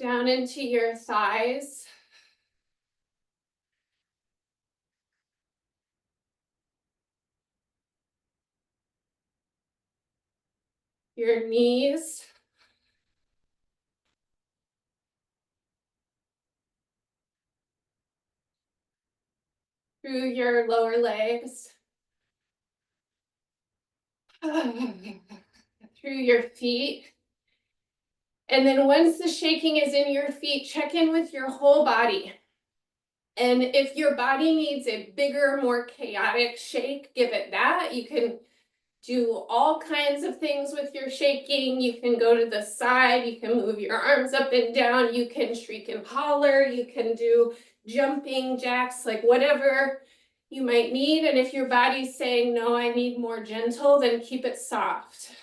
Down into your thighs. Your knees. Through your lower legs. Through your feet. And then once the shaking is in your feet, check in with your whole body. And if your body needs a bigger, more chaotic shake, give it that. You can do all kinds of things with your shaking. You can go to the side, you can move your arms up and down, you can shriek and holler, you can do jumping jacks, like whatever you might need. And if your body's saying, no, I need more gentle, then keep it soft.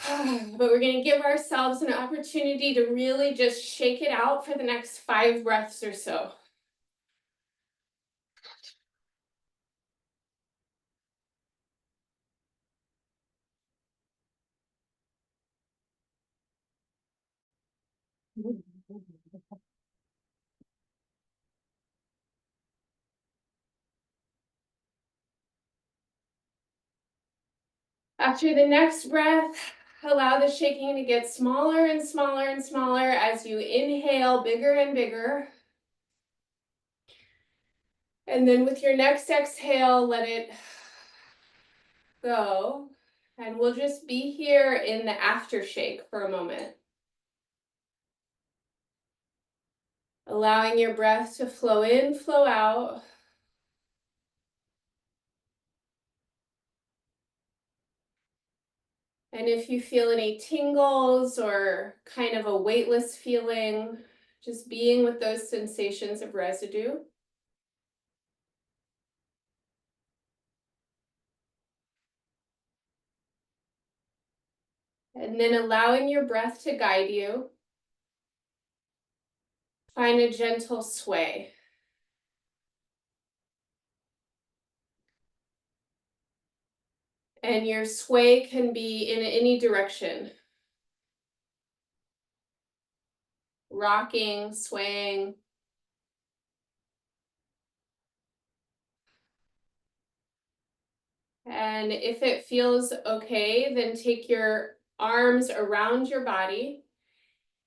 But we're going to give ourselves an opportunity to really just shake it out for the next 5 breaths or so. After the next breath, allow the shaking to get smaller and smaller and smaller as you inhale bigger and bigger. And then with your next exhale, let it go. And we'll just be here in the aftershake for a moment. Allowing your breath to flow in, flow out. And if you feel any tingles or kind of a weightless feeling, just being with those sensations of residue. And then allowing your breath to guide you. Find a gentle sway. And your sway can be in any direction. Rocking, swaying. And if it feels okay, then take your arms around your body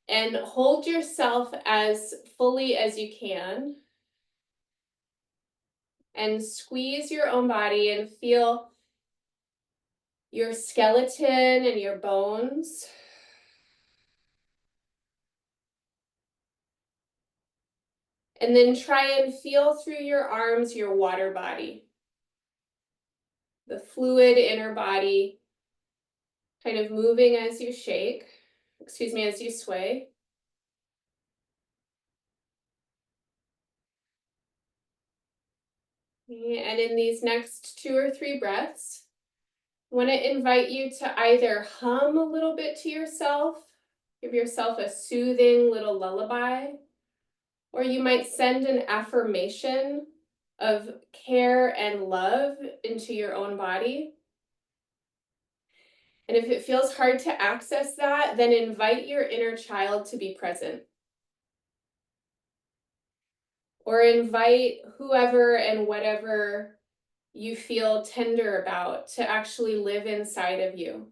and hold yourself as fully as you can. And squeeze your own body and feel your skeleton and your bones. And then try and feel through your arms your water body. The fluid inner body kind of moving as you shake, as you sway. And in these next 2 or 3 breaths, I want to invite you to either hum a little bit to yourself, give yourself a soothing little lullaby, or you might send an affirmation of care and love into your own body. And if it feels hard to access that, then invite your inner child to be present. Or invite whoever and whatever you feel tender about to actually live inside of you.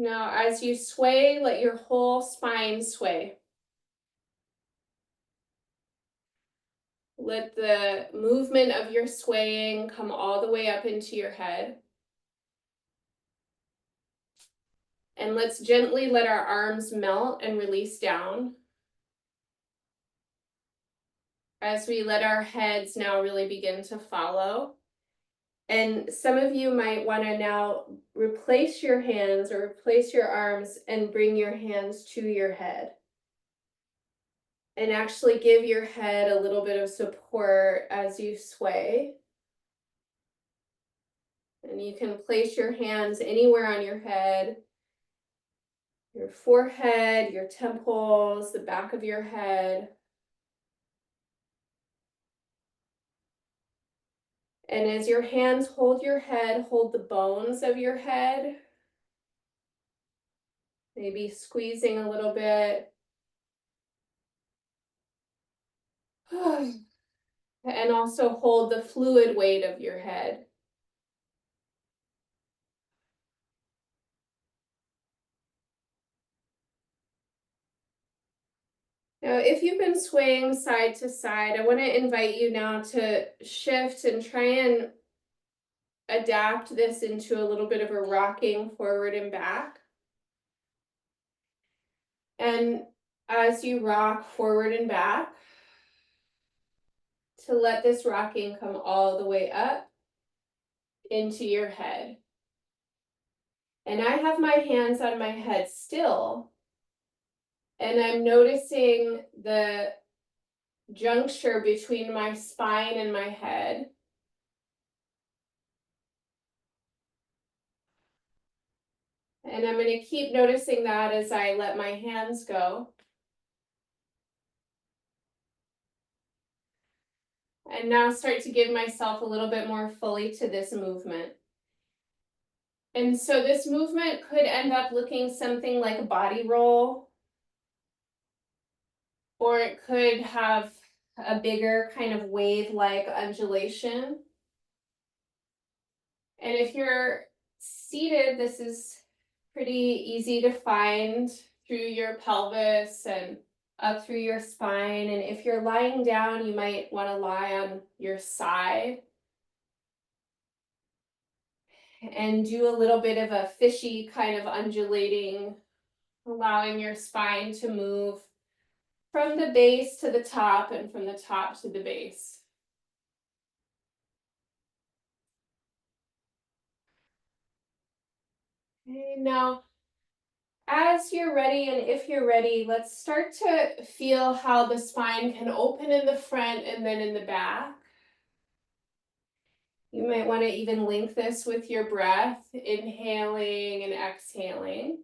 Now, as you sway, let your whole spine sway. Let the movement of your swaying come all the way up into your head. And let's gently let our arms melt and release down. As we let our heads now really begin to follow. And some of you might want to now replace your hands or replace your arms and bring your hands to your head. And actually give your head a little bit of support as you sway. And you can place your hands anywhere on your head, your forehead, your temples, the back of your head. And as your hands hold your head, hold the bones of your head. Maybe squeezing a little bit. And also hold the fluid weight of your head. Now, if you've been swaying side to side, I want to invite you now to shift and try and adapt this into a little bit of a rocking forward and back. And as you rock forward and back, to let this rocking come all the way up into your head. And I have my hands on my head still, and I'm noticing the juncture between my spine and my head. And I'm going to keep noticing that as I let my hands go. And now start to give myself a little bit more fully to this movement. And so this movement could end up looking something like a body roll, or it could have a bigger kind of wave-like undulation. And if you're seated, this is pretty easy to find through your pelvis and up through your spine. And if you're lying down, you might want to lie on your side and do a little bit of a fishy kind of undulating, allowing your spine to move from the base to the top and from the top to the base. Okay, now, as you're ready, and if you're ready, let's start to feel how the spine can open in the front and then in the back. You might want to even link this with your breath, inhaling and exhaling.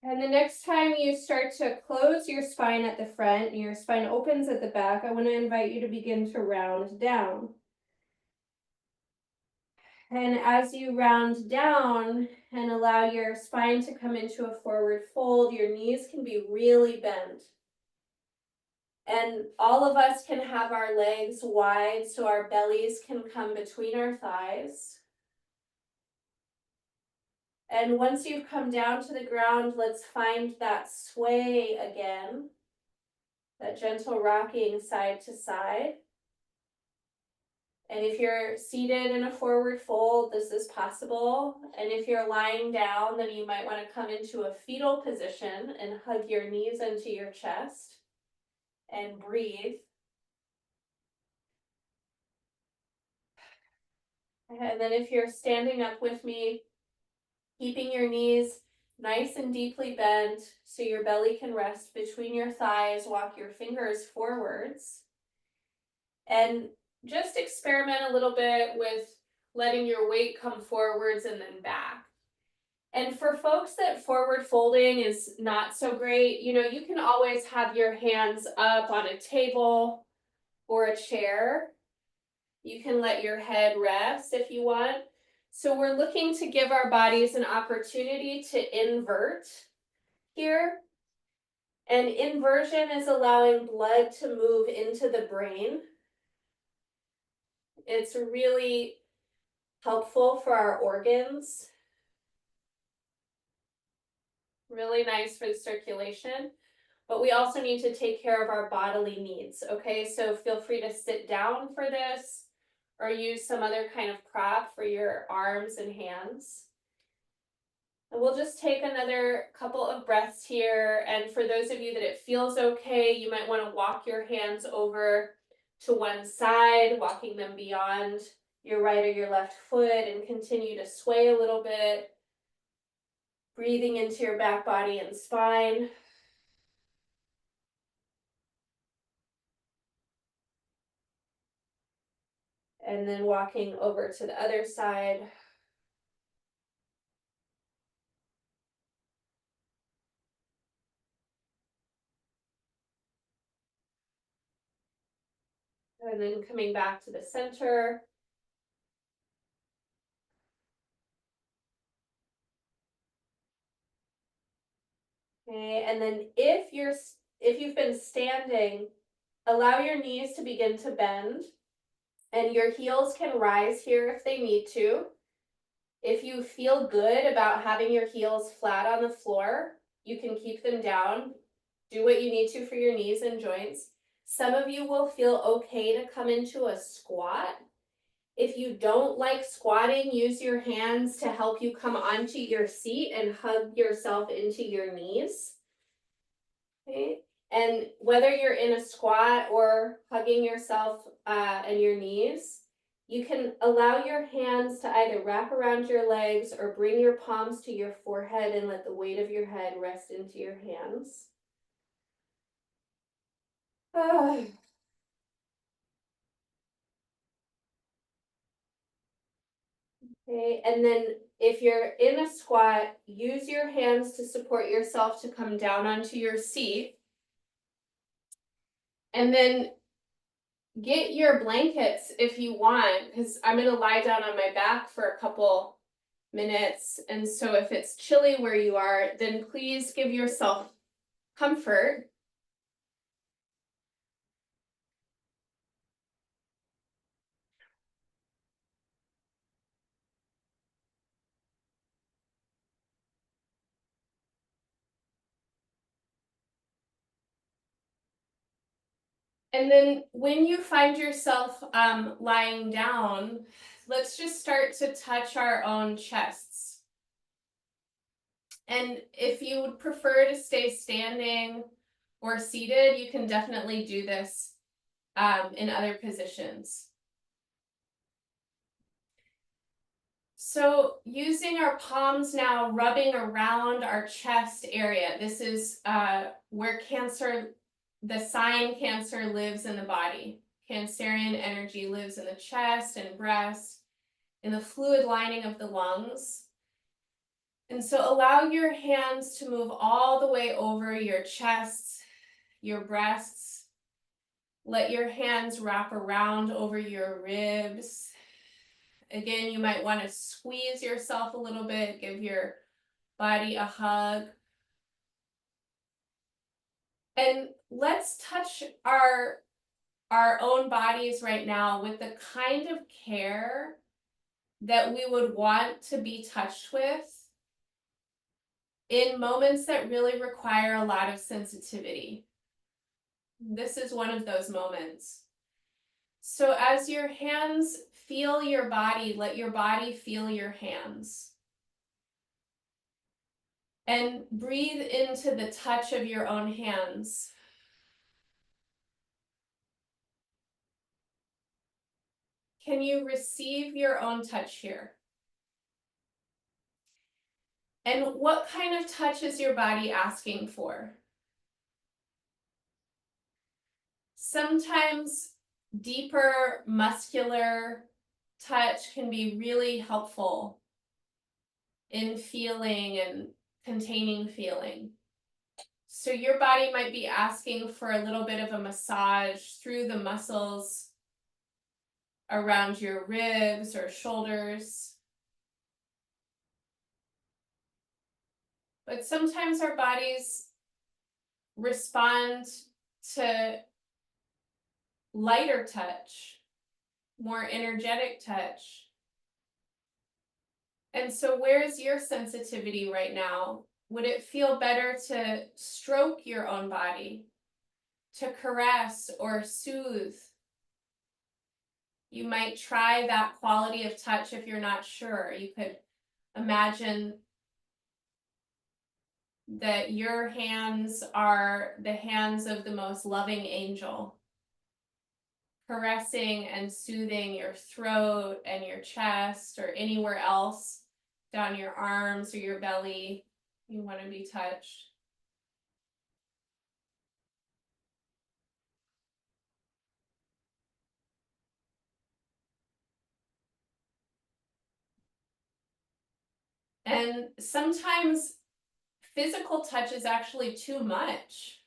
And the next time you start to close your spine at the front, your spine opens at the back, I want to invite you to begin to round down. And as you round down and allow your spine to come into a forward fold, your knees can be really bent. And all of us can have our legs wide so our bellies can come between our thighs. And once you've come down to the ground, let's find that sway again, that gentle rocking side to side. And if you're seated in a forward fold, this is possible. And if you're lying down, then you might want to come into a fetal position and hug your knees into your chest and breathe. And then if you're standing up with me, keeping your knees nice and deeply bent so your belly can rest between your thighs, walk your fingers forwards. And just experiment a little bit with letting your weight come forwards and then back. And for folks that forward folding is not so great, you can always have your hands up on a table or a chair. You can let your head rest if you want. So we're looking to give our bodies an opportunity to invert here. And inversion is allowing blood to move into the brain. It's really helpful for our organs. Really nice for the circulation. But we also need to take care of our bodily needs, okay? So feel free to sit down for this or use some other kind of prop for your arms and hands. And we'll just take another couple of breaths here. And for those of you that it feels okay, you might want to walk your hands over to one side, walking them beyond your right or your left foot, and continue to sway a little bit, breathing into your back body and spine. And then walking over to the other side. And then coming back to the center. Okay, and then if you've been standing, allow your knees to begin to bend, and your heels can rise here if they need to. If you feel good about having your heels flat on the floor, you can keep them down. Do what you need to for your knees and joints. Some of you will feel okay to come into a squat. If you don't like squatting, use your hands to help you come onto your seat and hug yourself into your knees. Okay. And whether you're in a squat or hugging yourself and your knees, you can allow your hands to either wrap around your legs or bring your palms to your forehead and let the weight of your head rest into your hands. Okay, and then if you're in a squat, use your hands to support yourself to come down onto your seat. And then get your blankets if you want, because I'm going to lie down on my back for a couple minutes. And so if it's chilly where you are, then please give yourself comfort. And then when you find yourself lying down, let's just start to touch our own chests. And if you would prefer to stay standing or seated, you can definitely do this in other positions. So using our palms now, rubbing around our chest area. This is where the sign Cancer lives in the body. Cancerian energy lives in the chest and breast, in the fluid lining of the lungs. And so allow your hands to move all the way over your chest, your breasts. Let your hands wrap around over your ribs. Again, you might want to squeeze yourself a little bit, give your body a hug. And let's touch our own bodies right now with the kind of care that we would want to be touched with in moments that really require a lot of sensitivity. This is one of those moments. So as your hands feel your body, let your body feel your hands. And breathe into the touch of your own hands. Can you receive your own touch here? And what kind of touch is your body asking for? Sometimes deeper muscular touch can be really helpful in feeling and containing feeling. So your body might be asking for a little bit of a massage through the muscles around your ribs or shoulders. But sometimes our bodies respond to lighter touch, more energetic touch. And so where's your sensitivity right now? Would it feel better to stroke your own body, to caress or soothe? You might try that quality of touch if you're not sure. You could imagine that your hands are the hands of the most loving angel, caressing and soothing your throat and your chest or anywhere else down your arms or your belly you want to be touched. And sometimes physical touch is actually too much,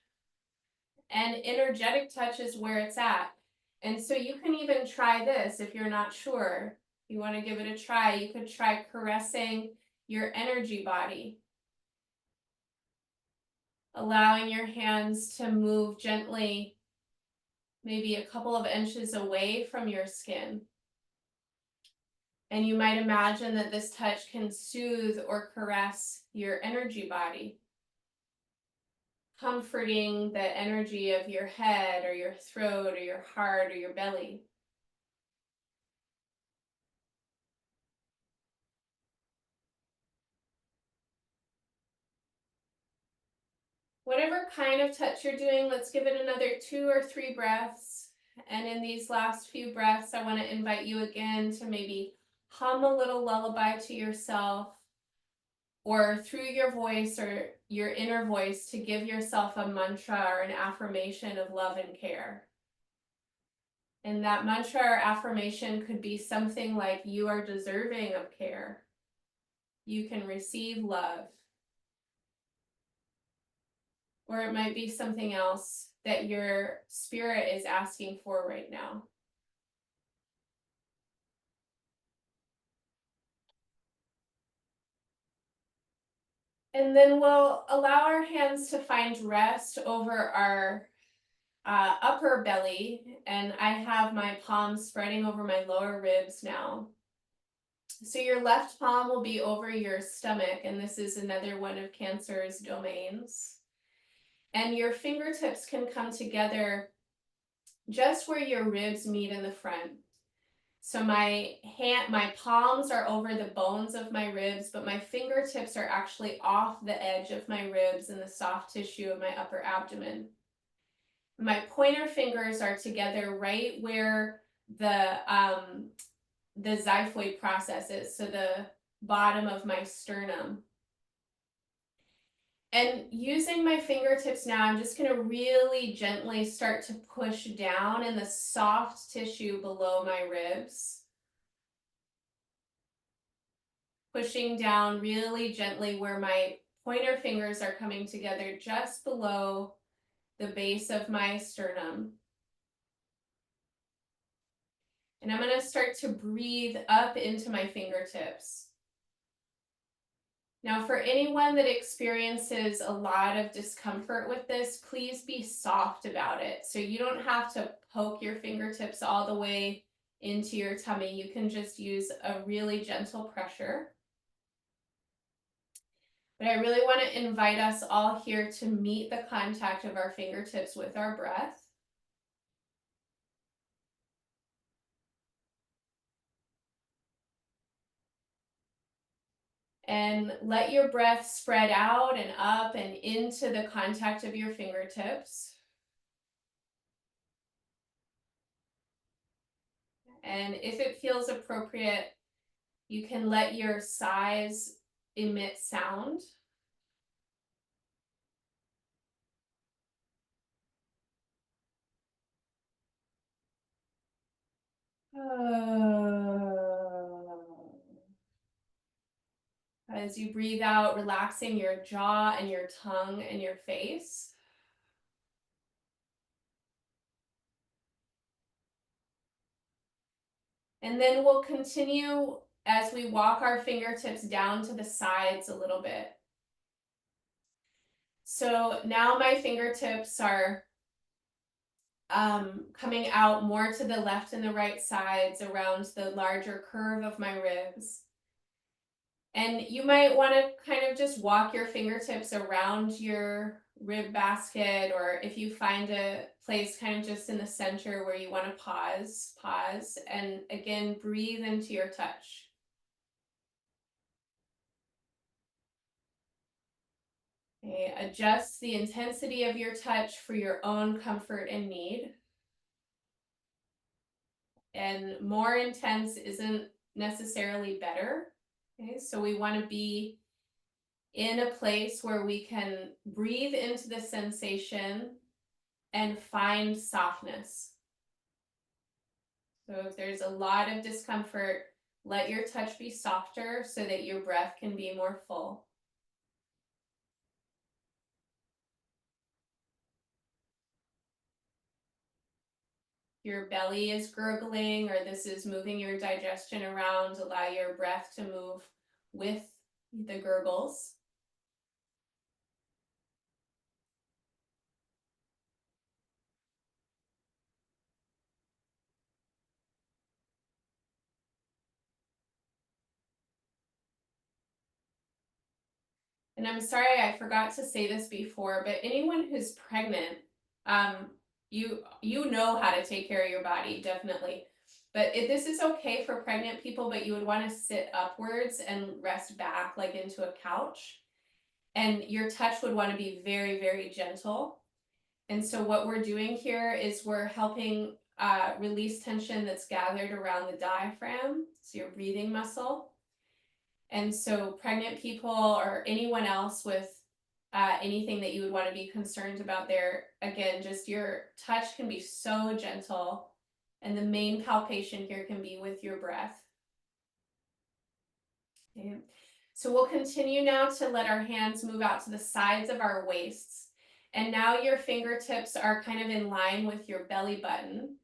and energetic touch is where it's at. And so you can even try this if you're not sure. You want to give it a try. You could try caressing your energy body, allowing your hands to move gently, maybe a couple of inches away from your skin. And you might imagine that this touch can soothe or caress your energy body, comforting the energy of your head or your throat or your heart or your belly. Whatever kind of touch you're doing, let's give it another 2 or 3 breaths. And in these last few breaths, I want to invite you again to maybe hum a little lullaby to yourself, or through your voice or your inner voice to give yourself a mantra or an affirmation of love and care. And that mantra or affirmation could be something like, you are deserving of care. You can receive love. Or it might be something else that your spirit is asking for right now. And then we'll allow our hands to find rest over our upper belly. And I have my palms spreading over my lower ribs now. So your left palm will be over your stomach, and this is another one of Cancer's domains. And your fingertips can come together just where your ribs meet in the front. So my palms are over the bones of my ribs, but my fingertips are actually off the edge of my ribs and the soft tissue of my upper abdomen. My pointer fingers are together right where the xiphoid process is, so the bottom of my sternum. And using my fingertips now, I'm just going to really gently start to push down in the soft tissue below my ribs. Pushing down really gently where my pointer fingers are coming together just below the base of my sternum. And I'm going to start to breathe up into my fingertips. Now, for anyone that experiences a lot of discomfort with this, please be soft about it. So you don't have to poke your fingertips all the way into your tummy. You can just use a really gentle pressure. But I really want to invite us all here to meet the contact of our fingertips with our breath. And let your breath spread out and up and into the contact of your fingertips. And if it feels appropriate, you can let your sighs emit sound. As you breathe out, relaxing your jaw and your tongue and your face. And then we'll continue as we walk our fingertips down to the sides a little bit. So now my fingertips are coming out more to the left and the right sides around the larger curve of my ribs. And you might want to kind of just walk your fingertips around your rib basket, or if you find a place kind of just in the center where you want to pause, and again, breathe into your touch. Okay, adjust the intensity of your touch for your own comfort and need. And more intense isn't necessarily better. Okay, so we want to be in a place where we can breathe into the sensation and find softness. So if there's a lot of discomfort, let your touch be softer so that your breath can be more full. Your belly is gurgling, or this is moving your digestion around, allow your breath to move with the gurgles. And I'm sorry, I forgot to say this before, but anyone who's pregnant, you know how to take care of your body, definitely. But this is okay for pregnant people, but you would want to sit upwards and rest back like into a couch. And your touch would want to be very, very gentle. And so what we're doing here is we're helping release tension that's gathered around the diaphragm, so your breathing muscle. And so pregnant people or anyone else with anything that you would want to be concerned about there, again, just your touch can be so gentle, and the main palpation here can be with your breath. Okay. So we'll continue now to let our hands move out to the sides of our waists. And now your fingertips are kind of in line with your belly button.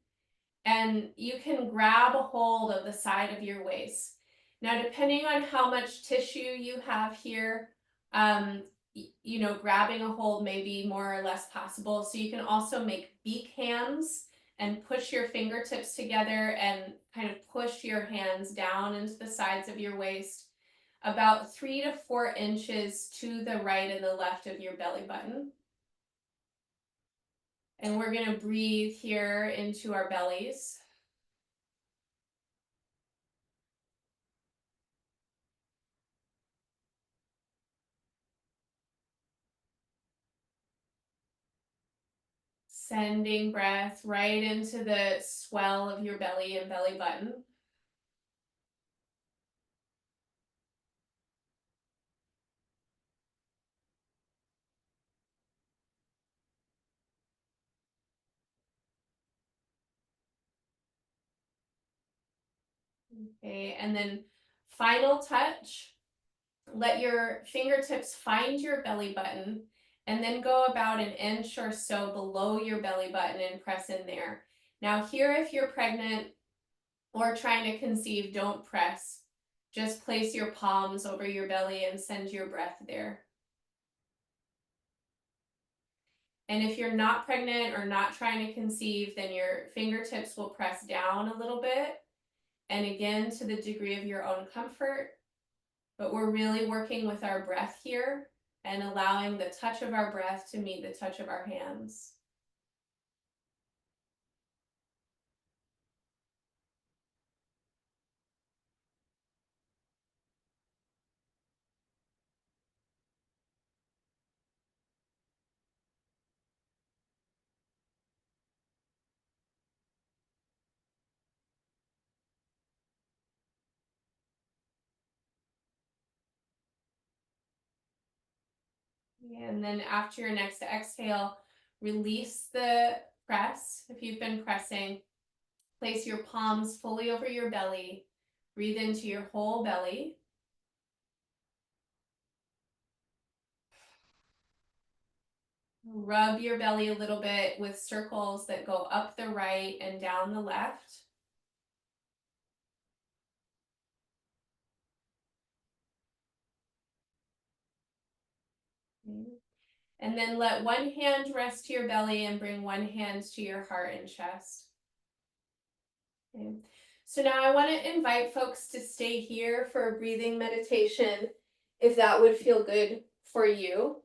And you can grab a hold of the side of your waist. Now, depending on how much tissue you have here, grabbing a hold may be more or less possible. So you can also make beak hands and push your fingertips together and kind of push your hands down into the sides of your waist, about 3 to 4 inches to the right and the left of your belly button. And we're going to breathe here into our bellies. Sending breath right into the swell of your belly and belly button. Okay, and then final touch. Let your fingertips find your belly button and then go about an inch or so below your belly button and press in there. Now here, if you're pregnant or trying to conceive, don't press. Just place your palms over your belly and send your breath there. And if you're not pregnant or not trying to conceive, then your fingertips will press down a little bit. And again, to the degree of your own comfort. But we're really working with our breath here and allowing the touch of our breath to meet the touch of our hands. And then after your next exhale, release the press. If you've been pressing, place your palms fully over your belly. Breathe into your whole belly. Rub your belly a little bit with circles that go up the right and down the left. And then let one hand rest to your belly and bring one hand to your heart and chest. Okay. So now I want to invite folks to stay here for a breathing meditation, if that would feel good for you.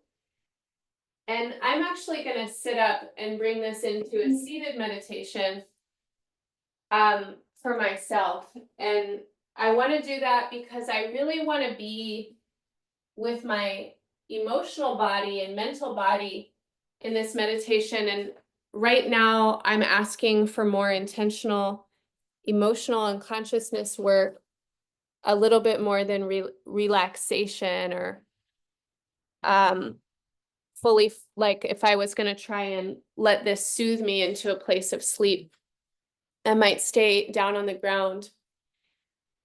And I'm actually going to sit up and bring this into a seated meditation for myself. And I want to do that because I really want to be with my emotional body and mental body in this meditation. And right now I'm asking for more intentional emotional and consciousness work, a little bit more than relaxation or fully, like if I was going to try and let this soothe me into a place of sleep, I might stay down on the ground.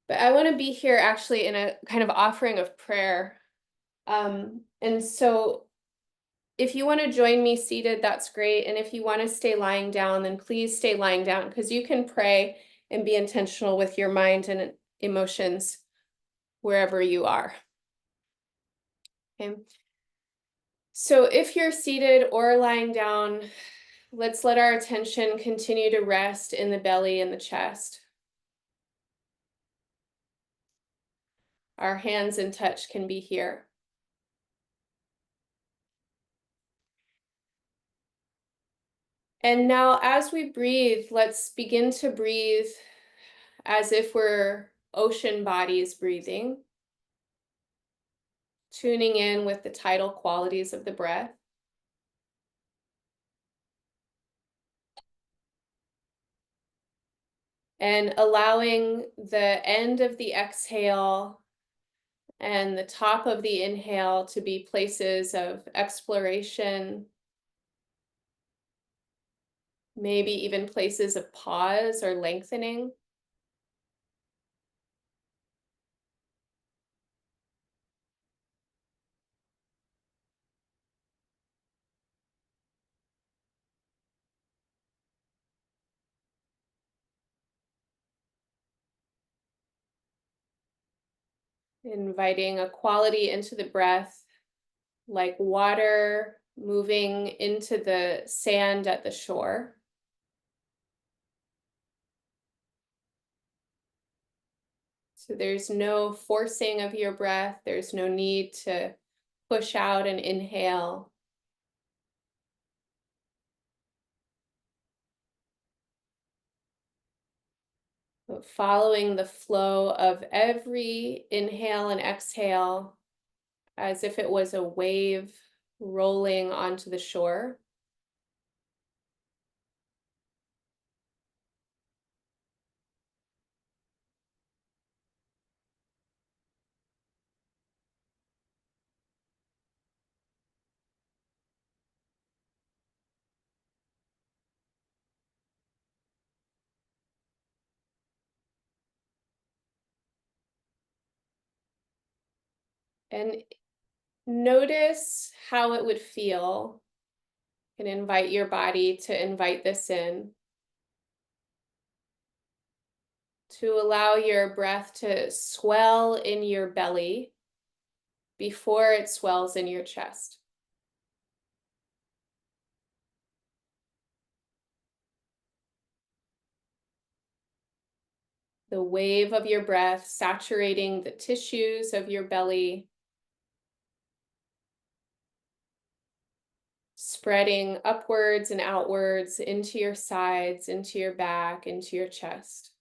But I want to be here actually in a kind of offering of prayer. And so if you want to join me seated, that's great. And if you want to stay lying down, then please stay lying down, because you can pray and be intentional with your mind and emotions wherever you are. Okay. So if you're seated or lying down, let's let our attention continue to rest in the belly and the chest. Our hands and touch can be here. And now as we breathe, let's begin to breathe as if we're ocean bodies breathing, tuning in with the tidal qualities of the breath. And allowing the end of the exhale and the top of the inhale to be places of exploration, maybe even places of pause or lengthening. Inviting a quality into the breath, like water moving into the sand at the shore. So there's no forcing of your breath. There's no need to push out and inhale. But following the flow of every inhale and exhale as if it was a wave rolling onto the shore. And notice how it would feel, and invite your body to invite this in, to allow your breath to swell in your belly before it swells in your chest. The wave of your breath saturating the tissues of your belly, spreading upwards and outwards into your sides, into your back, into your chest.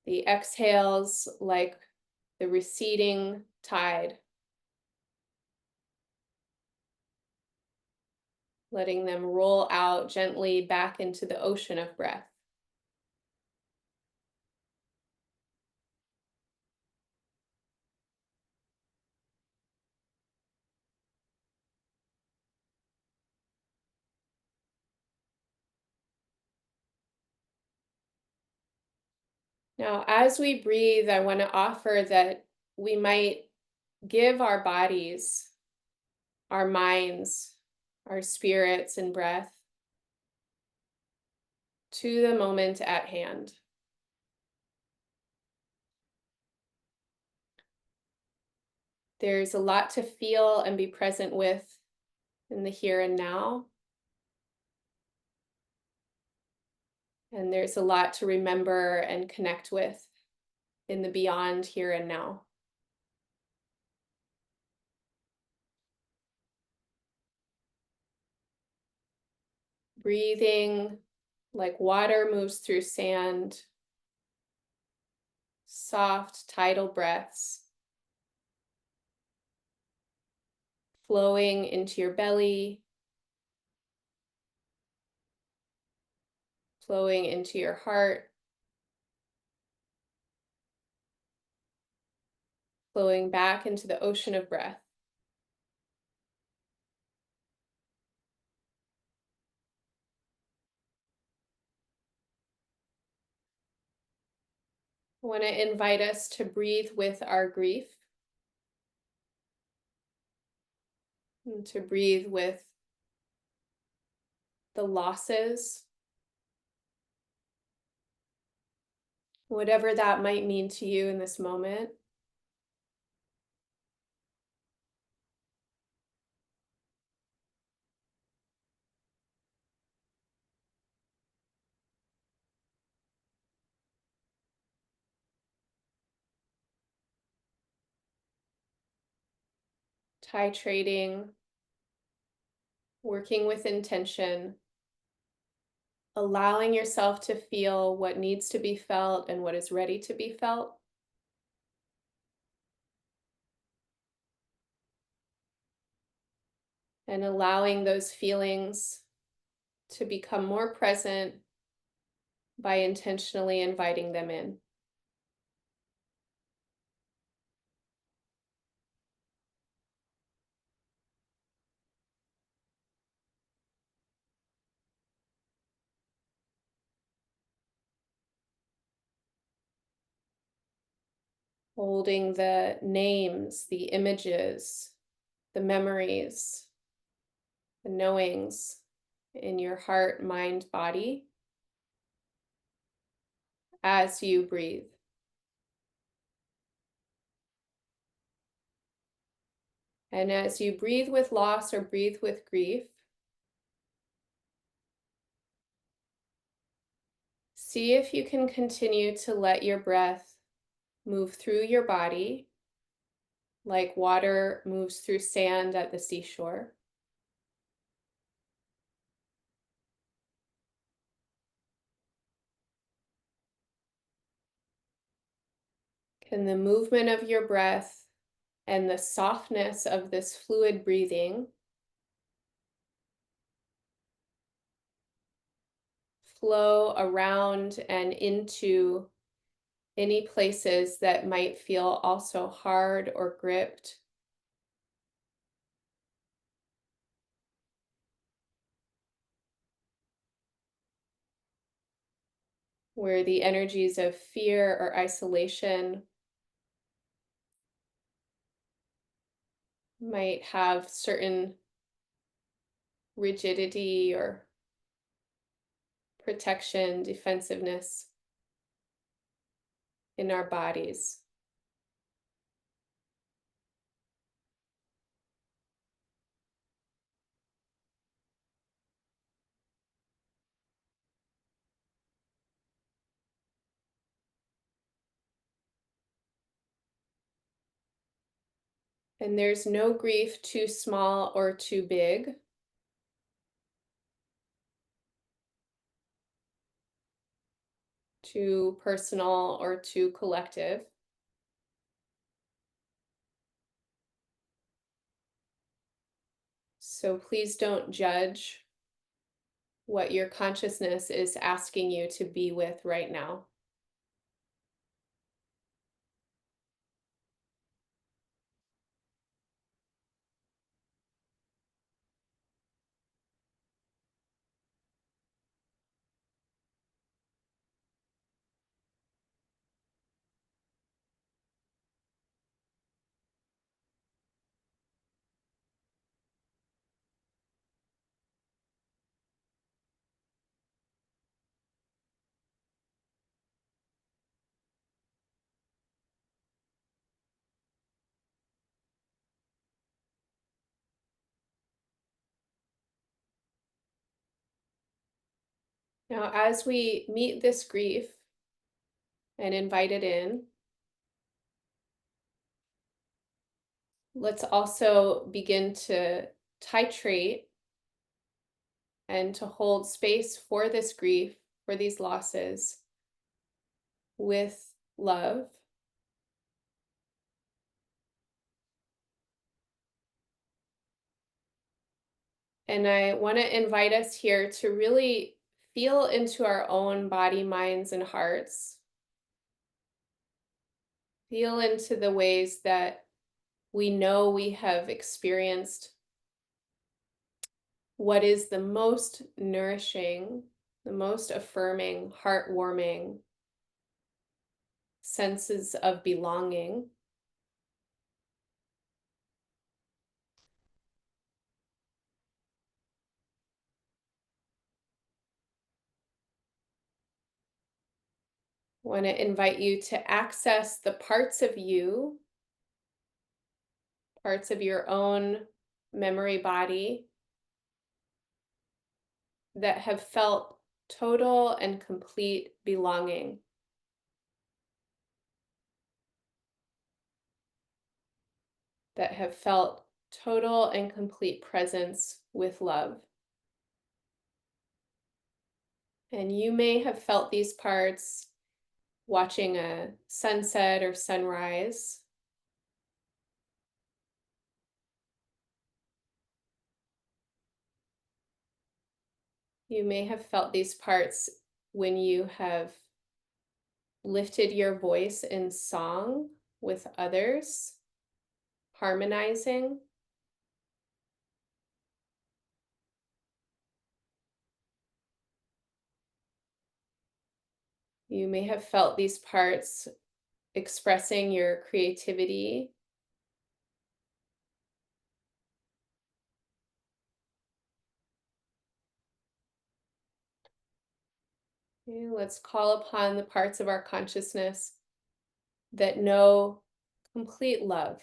The exhales like the receding tide, letting them roll out gently back into the ocean of breath. Now, as we breathe, I want to offer that we might give our bodies, our minds, our spirits and breath to the moment at hand. There's a lot to feel and be present with in the here and now. And there's a lot to remember and connect with in the beyond here and now. Breathing like water moves through sand, soft tidal breaths, flowing into your belly, flowing into your heart, flowing back into the ocean of breath. I want to invite us to breathe with our grief, and to breathe with the losses, whatever that might mean to you in this moment. Titrating, working with intention, allowing yourself to feel what needs to be felt and what is ready to be felt. And allowing those feelings to become more present by intentionally inviting them in. Holding the names, the images, the memories, the knowings in your heart, mind, body as you breathe. And as you breathe with loss or breathe with grief, see if you can continue to let your breath move through your body like water moves through sand at the seashore. Can the movement of your breath and the softness of this fluid breathing flow around and into any places that might feel also hard or gripped? Where the energies of fear or isolation might have certain rigidity or protection, defensiveness in our bodies. And there's no grief too small or too big. Too personal or too collective. So please don't judge what your consciousness is asking you to be with right now. Now, as we meet this grief and invite it in, let's also begin to titrate and to hold space for this grief, for these losses, with love. And I want to invite us here to really feel into our own body, minds, and hearts. Feel into the ways that we know we have experienced what is the most nourishing, the most affirming, heartwarming senses of belonging. I want to invite you to access the parts of you, parts of your own memory body that have felt total and complete belonging. That have felt total and complete presence with love. And you may have felt these parts watching a sunset or sunrise. You may have felt these parts when you have lifted your voice in song with others, harmonizing. You may have felt these parts expressing your creativity. Okay, let's call upon the parts of our consciousness that know complete love.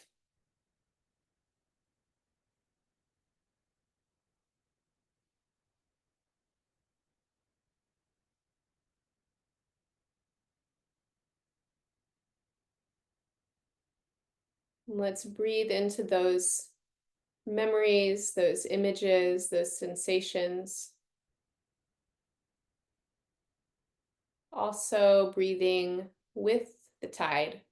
And let's breathe into those memories, those images, those sensations. Also breathing with the tide.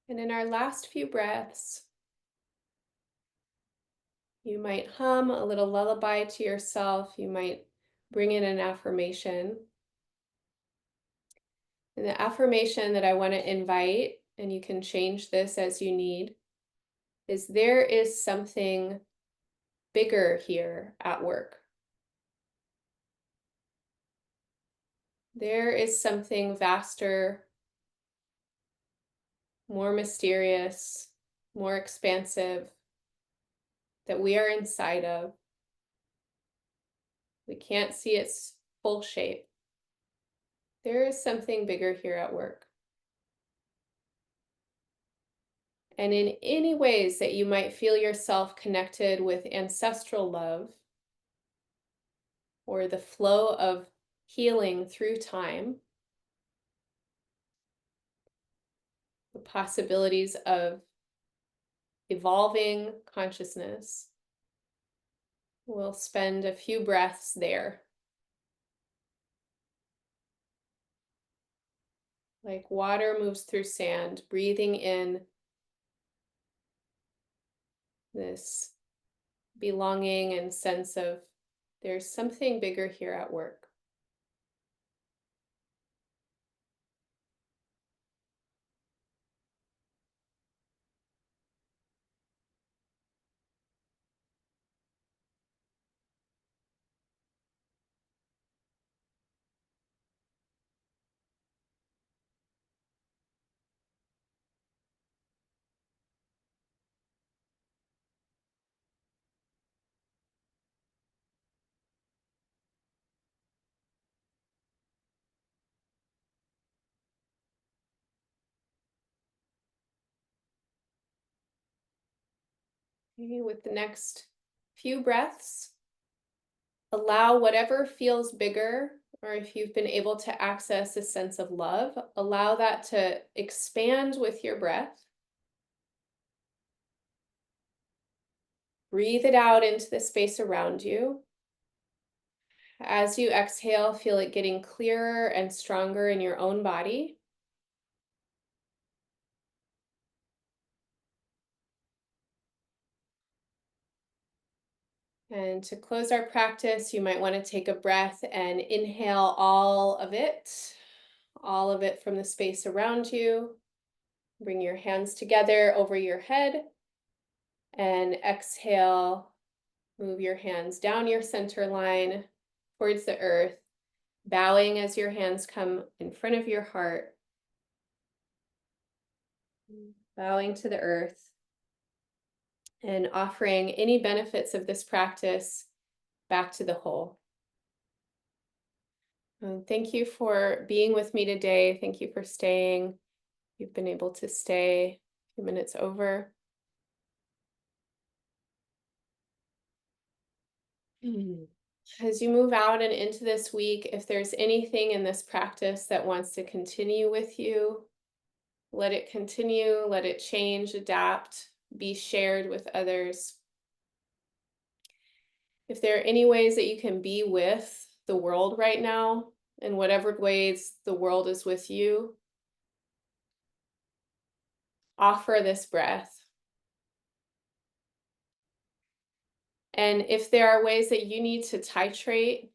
And in our last few breaths, you might hum a little lullaby to yourself. You might bring in an affirmation. And the affirmation that I want to invite, and you can change this as you need, is there is something bigger here at work. There is something vaster, more mysterious, more expansive that we are inside of. We can't see its full shape. There is something bigger here at work. And in any ways that you might feel yourself connected with ancestral love or the flow of healing through time, the possibilities of evolving consciousness, we'll spend a few breaths there. Like water moves through sand, breathing in this belonging and sense of there's something bigger here at work. Okay, with the next few breaths, allow whatever feels bigger, or if you've been able to access a sense of love, allow that to expand with your breath. Breathe it out into the space around you. As you exhale, feel it getting clearer and stronger in your own body. And to close our practice, you might want to take a breath and inhale all of it from the space around you. Bring your hands together over your head and exhale. Move your hands down your center line towards the earth, bowing as your hands come in front of your heart, bowing to the earth, and offering any benefits of this practice back to the whole. Thank you for being with me today. Thank you for staying. You've been able to stay a few minutes over. As you move out and into this week, if there's anything in this practice that wants to continue with you, let it continue, let it change, adapt, be shared with others. If there are any ways that you can be with the world right now, in whatever ways the world is with you, offer this breath. And if there are ways that you need to titrate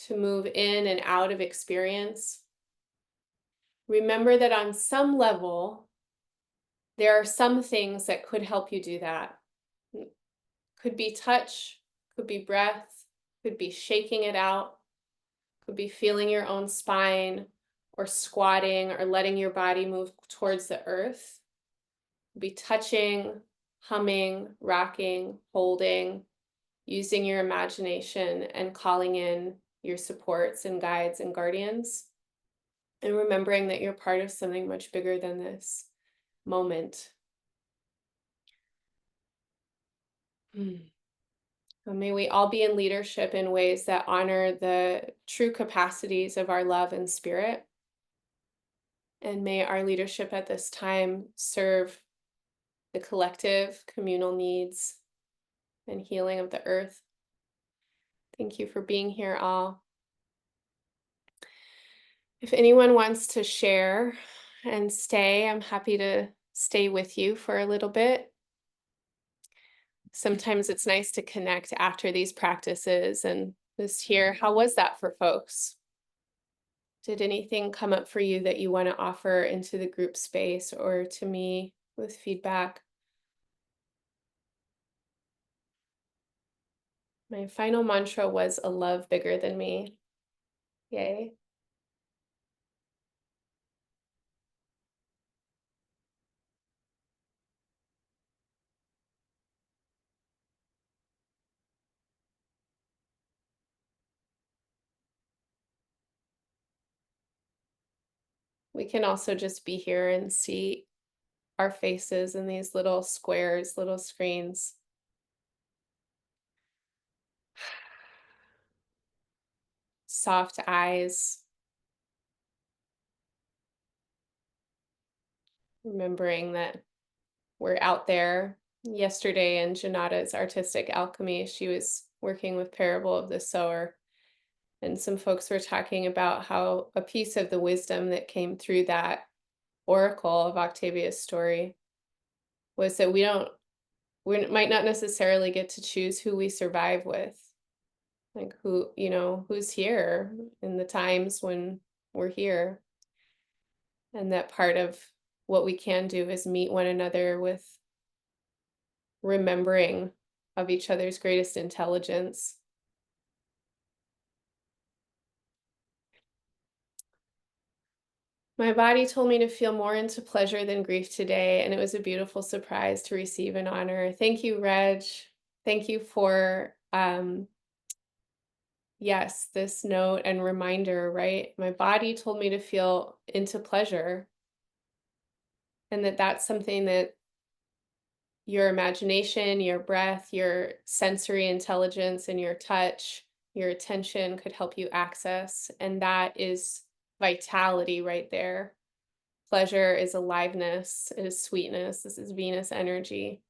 to move in and out of experience, remember that on some level, there are some things that could help you do that. Could be touch, could be breath, could be shaking it out, could be feeling your own spine or squatting or letting your body move towards the earth. Could be touching, humming, rocking, holding, using your imagination and calling in your supports and guides and guardians, and remembering that you're part of something much bigger than this moment. So may we all be in leadership in ways that honor the true capacities of our love and spirit. And may our leadership at this time serve the collective communal needs and healing of the earth. Thank you for being here, all. If anyone wants to share and stay, I'm happy to stay with you for a little bit. Sometimes it's nice to connect after these practices and just hear, how was that for folks? Did anything come up for you that you want to offer into the group space or to me with feedback? My final mantra was a love bigger than me. Yay. We can also just be here and see our faces in these little squares, little screens. Soft eyes. Remembering that we're out there. Yesterday in Janata's artistic alchemy, she was working with Parable of the Sower. And some folks were talking about how a piece of the wisdom that came through that oracle of Octavia's story was that we might not necessarily get to choose who we survive with. Like who's here in the times when we're here. And that part of what we can do is meet one another with remembering of each other's greatest intelligence. My body told me to feel more into pleasure than grief today, and it was a beautiful surprise to receive an honor. Thank you, Reg. Thank you for, yes, this note and reminder, right? My body told me to feel into pleasure, and that's something that your imagination, your breath, your sensory intelligence, and your touch, your attention could help you access. And that is vitality right there. Pleasure is aliveness, it is sweetness. This is Venus energy.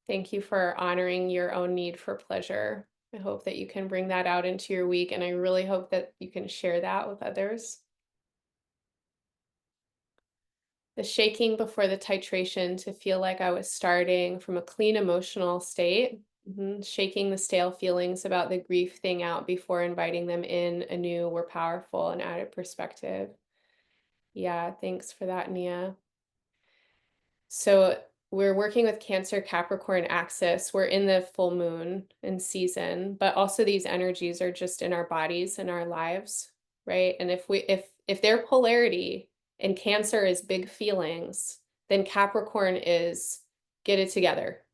Thank you for honoring your own need for pleasure. I hope that you can bring that out into your week, and I really hope that you can share that with others. The shaking before the titration to feel like I was starting from a clean emotional state. Shaking the stale feelings about the grief thing out before inviting them in anew were powerful and added perspective. Yeah, thanks for that, Nia. So we're working with Cancer Capricorn axis. We're in the full moon and season, but also these energies are just in our bodies and our lives, right? And if their polarity and Cancer is big feelings, then Capricorn is get it together,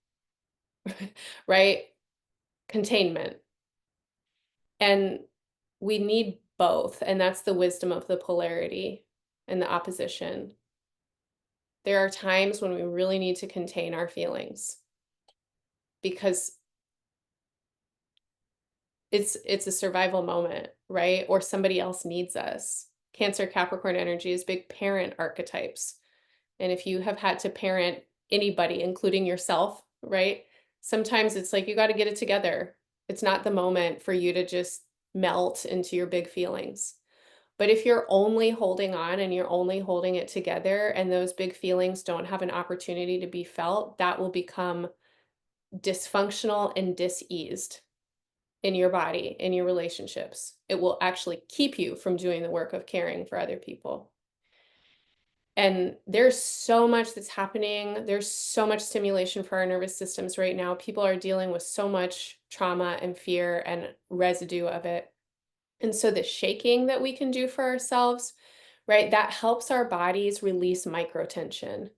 right? Containment. And we need both, and that's the wisdom of the polarity and the opposition. There are times when we really need to contain our feelings because it's a survival moment, right? Or somebody else needs us. Cancer Capricorn energy is big parent archetypes. And if you have had to parent anybody, including yourself, right? Sometimes it's like you got to get it together. It's not the moment for you to just melt into your big feelings. But if you're only holding on and you're only holding it together and those big feelings don't have an opportunity to be felt, that will become dysfunctional and diseased in your body, in your relationships. It will actually keep you from doing the work of caring for other people. And there's so much that's happening. There's so much stimulation for our nervous systems right now. People are dealing with so much trauma and fear and residue of it. And so the shaking that we can do for ourselves, right, that helps our bodies release microtension.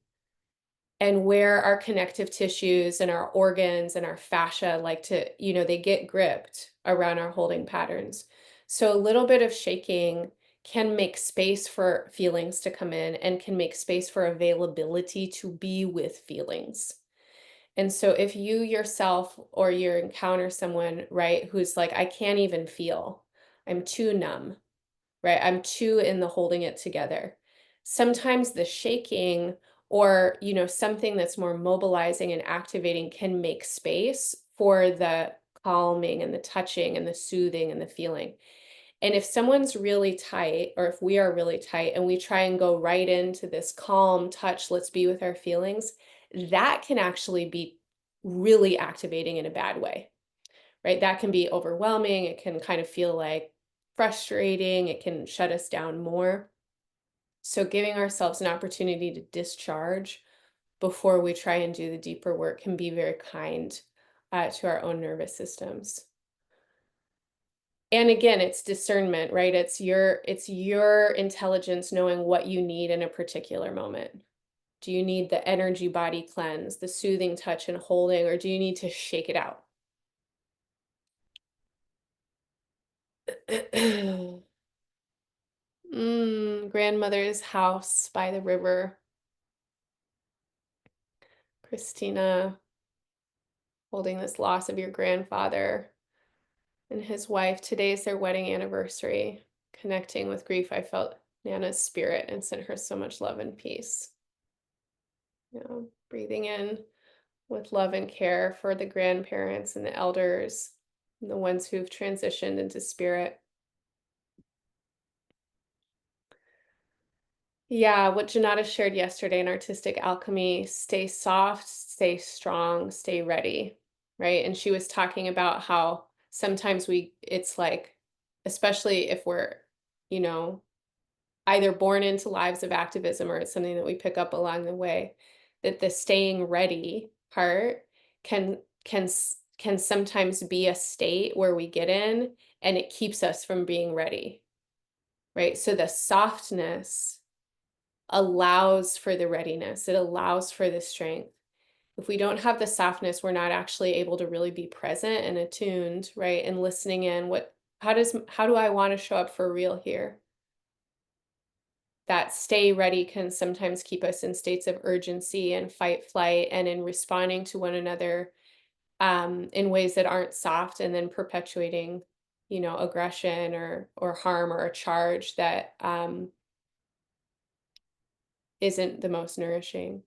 And where our connective tissues and our organs and our fascia like to, they get gripped around our holding patterns. So a little bit of shaking can make space for feelings to come in and can make space for availability to be with feelings. And so if you yourself or you encounter someone, right, who's like, I can't even feel, I'm too numb, right? I'm too in the holding it together. Sometimes the shaking or, something that's more mobilizing and activating can make space for the calming and the touching and the soothing and the feeling. And if someone's really tight, or if we are really tight and we try and go right into this calm touch, let's be with our feelings, that can actually be really activating in a bad way, right? That can be overwhelming. It can kind of feel like frustrating. It can shut us down more. So giving ourselves an opportunity to discharge before we try and do the deeper work can be very kind to our own nervous systems. And again, it's discernment, right? It's your intelligence knowing what you need in a particular moment. Do you need the energy body cleanse, the soothing touch and holding, or do you need to shake it out? Grandmother's house by the river. Christina, holding this loss of your grandfather and his wife. Today's their wedding anniversary. Connecting with grief, I felt Nana's spirit and sent her so much love and peace. Breathing in with love and care for the grandparents and the elders, and the ones who've transitioned into spirit. Yeah, what Janata shared yesterday in Artistic Alchemy, stay soft, stay strong, stay ready, right? And she was talking about how sometimes it's like, especially if we're, you know, either born into lives of activism or it's something that we pick up along the way, that the staying ready part can sometimes be a state where we get in and it keeps us from being ready, right? So the softness allows for the readiness. It allows for the strength. If we don't have the softness, we're not actually able to really be present and attuned, right? And listening in, how do I want to show up for real here? that stay ready can sometimes keep us in states of urgency and fight, flight, and in responding to one another in ways that aren't soft, and then perpetuating, aggression or harm or a charge that isn't the most nourishing.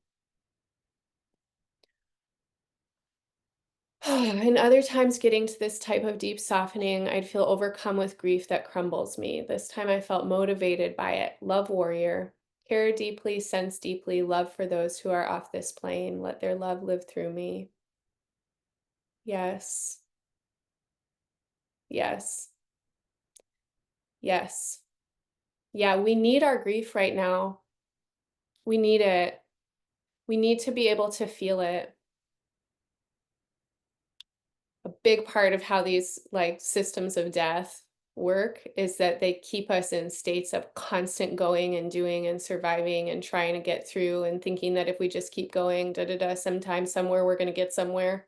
And other times, getting to this type of deep softening, I'd feel overcome with grief that crumbles me. This time I felt motivated by it. Love warrior. Care deeply, sense deeply, love for those who are off this plane. Let their love live through me. Yes. Yes. Yes. Yeah, we need our grief right now. We need it. We need to be able to feel it. A big part of how these like systems of death work is that they keep us in states of constant going and doing and surviving and trying to get through and thinking that if we just keep going, da da da, sometime, somewhere, we're going to get somewhere.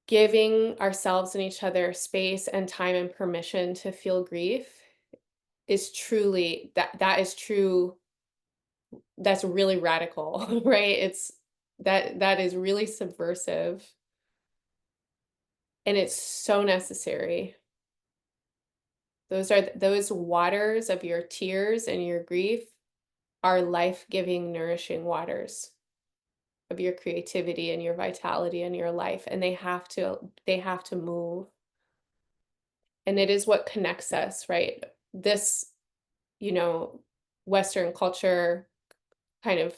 Giving ourselves and each other space and time and permission to feel grief is truly that is true. That's really radical, right? That is really subversive, and it's so necessary. Those waters of your tears and your grief are life-giving, nourishing waters of your creativity and your vitality and your life, and they have to move. And it is what connects us, right? This, you know, Western culture kind of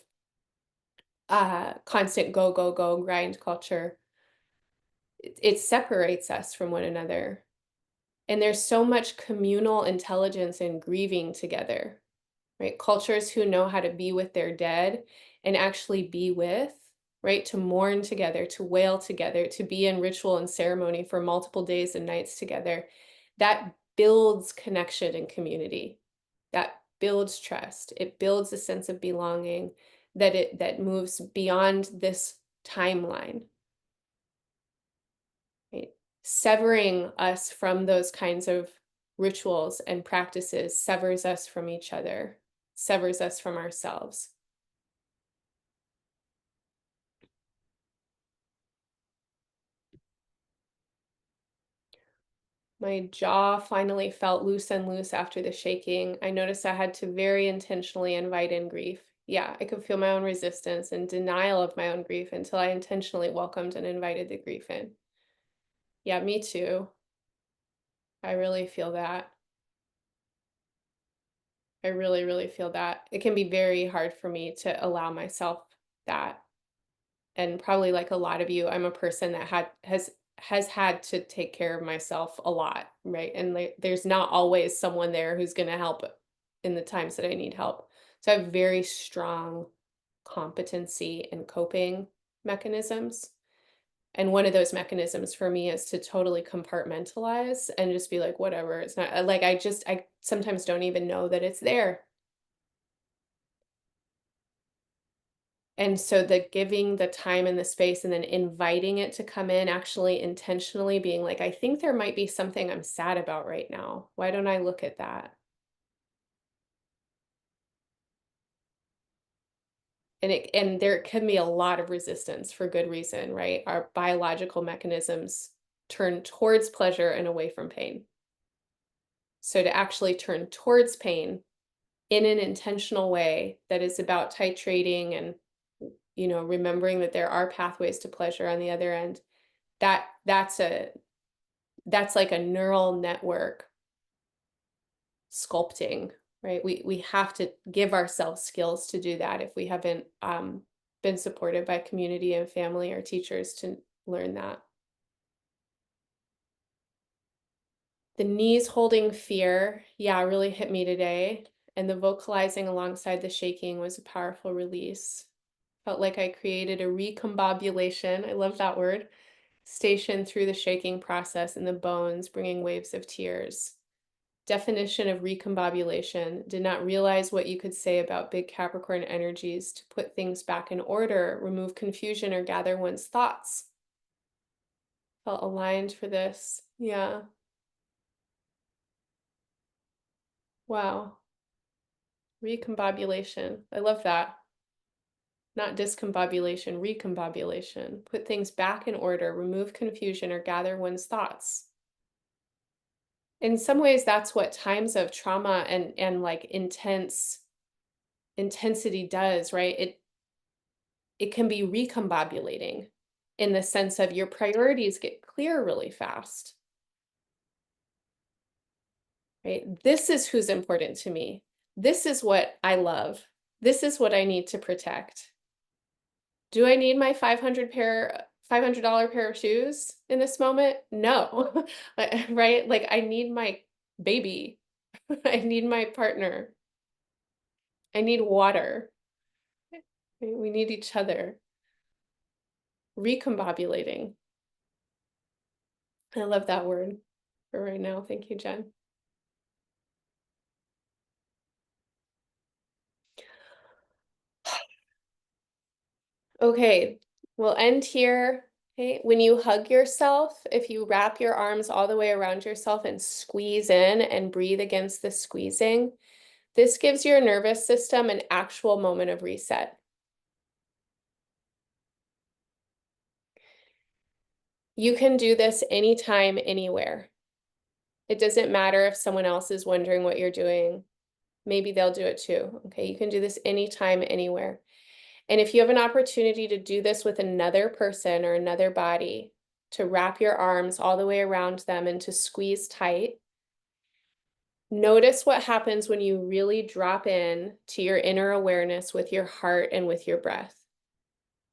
constant go, go, go grind culture, it separates us from one another. And there's so much communal intelligence in grieving together, right? Cultures who know how to be with their dead and actually be with, right? To mourn together, to wail together, to be in ritual and ceremony for multiple days and nights together. That builds connection and community. That builds trust. It builds a sense of belonging that moves beyond this timeline, right? Severing us from those kinds of rituals and practices severs us from each other, severs us from ourselves. My jaw finally felt loose and loose after the shaking. I noticed I had to very intentionally invite in grief. Yeah, I could feel my own resistance and denial of my own grief until I intentionally welcomed and invited the grief in. Yeah, me too. I really feel that. I really, really feel that. It can be very hard for me to allow myself that. And probably like a lot of you, I'm a person that has had to take care of myself a lot, right? And like, there's not always someone there who's going to help in the times that I need help. So I have very strong competency and coping mechanisms. And one of those mechanisms for me is to totally compartmentalize and just be like, whatever. It's not like I sometimes don't even know that it's there. And so the giving the time and the space and then inviting it to come in, actually intentionally being like, I think there might be something I'm sad about right now. Why don't I look at that? And there can be a lot of resistance for good reason, right? Our biological mechanisms turn towards pleasure and away from pain. So to actually turn towards pain in an intentional way that is about titrating and remembering that there are pathways to pleasure on the other end, that's like a neural network sculpting, right? We have to give ourselves skills to do that if we haven't been supported by community and family or teachers to learn that. The knees holding fear, yeah, really hit me today. And the vocalizing alongside the shaking was a powerful release. Felt like I created a recombobulation, I love that word, station through the shaking process in the bones, bringing waves of tears. Definition of recombobulation: did not realize what you could say about big Capricorn energies to put things back in order, remove confusion, or gather one's thoughts. Felt aligned for this. Yeah. Wow. Recombobulation. I love that. Not discombobulation, recombobulation. Put things back in order, remove confusion, or gather one's thoughts. In some ways, that's what times of trauma and like intensity does, right? It can be recombobulating in the sense of your priorities get clear really fast, right? This is who's important to me. This is what I love. This is what I need to protect. Do I need my $500 pair of shoes in this moment? No. Right? Like I need my baby. I need my partner. I need water. Right? We need each other. Recombobulating. I love that word for right now. Thank you, Jen. Okay, we'll end here. Okay, when you hug yourself, if you wrap your arms all the way around yourself and squeeze in and breathe against the squeezing, this gives your nervous system an actual moment of reset. You can do this anytime, anywhere. It doesn't matter if someone else is wondering what you're doing. Maybe they'll do it too. Okay, you can do this anytime, anywhere. And if you have an opportunity to do this with another person or another body, to wrap your arms all the way around them and to squeeze tight, notice what happens when you really drop in to your inner awareness with your heart and with your breath.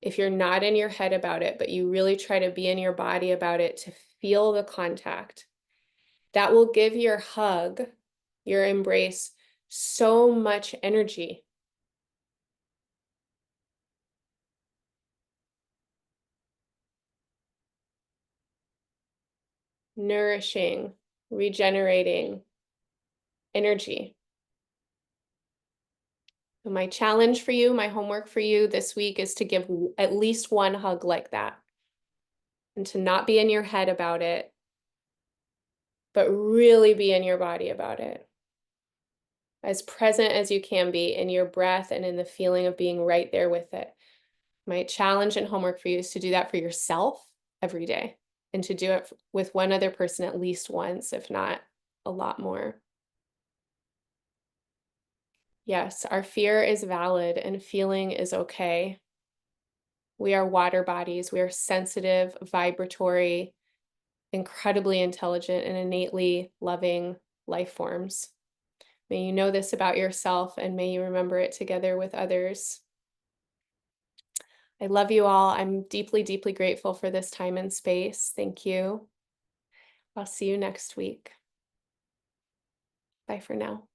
If you're not in your head about it, but you really try to be in your body about it to feel the contact, that will give your hug, your embrace, so much energy. Nourishing, regenerating energy. So my challenge for you, my homework for you this week is to give at least one hug like that and to not be in your head about it, but really be in your body about it. As present as you can be in your breath and in the feeling of being right there with it. My challenge and homework for you is to do that for yourself every day and to do it with one other person at least once, if not a lot more. Yes, our fear is valid and feeling is okay. We are water bodies. We are sensitive, vibratory, incredibly intelligent, and innately loving life forms. May you know this about yourself and may you remember it together with others. I love you all. I'm deeply, deeply grateful for this time and space. Thank you. I'll see you next week. Bye for now.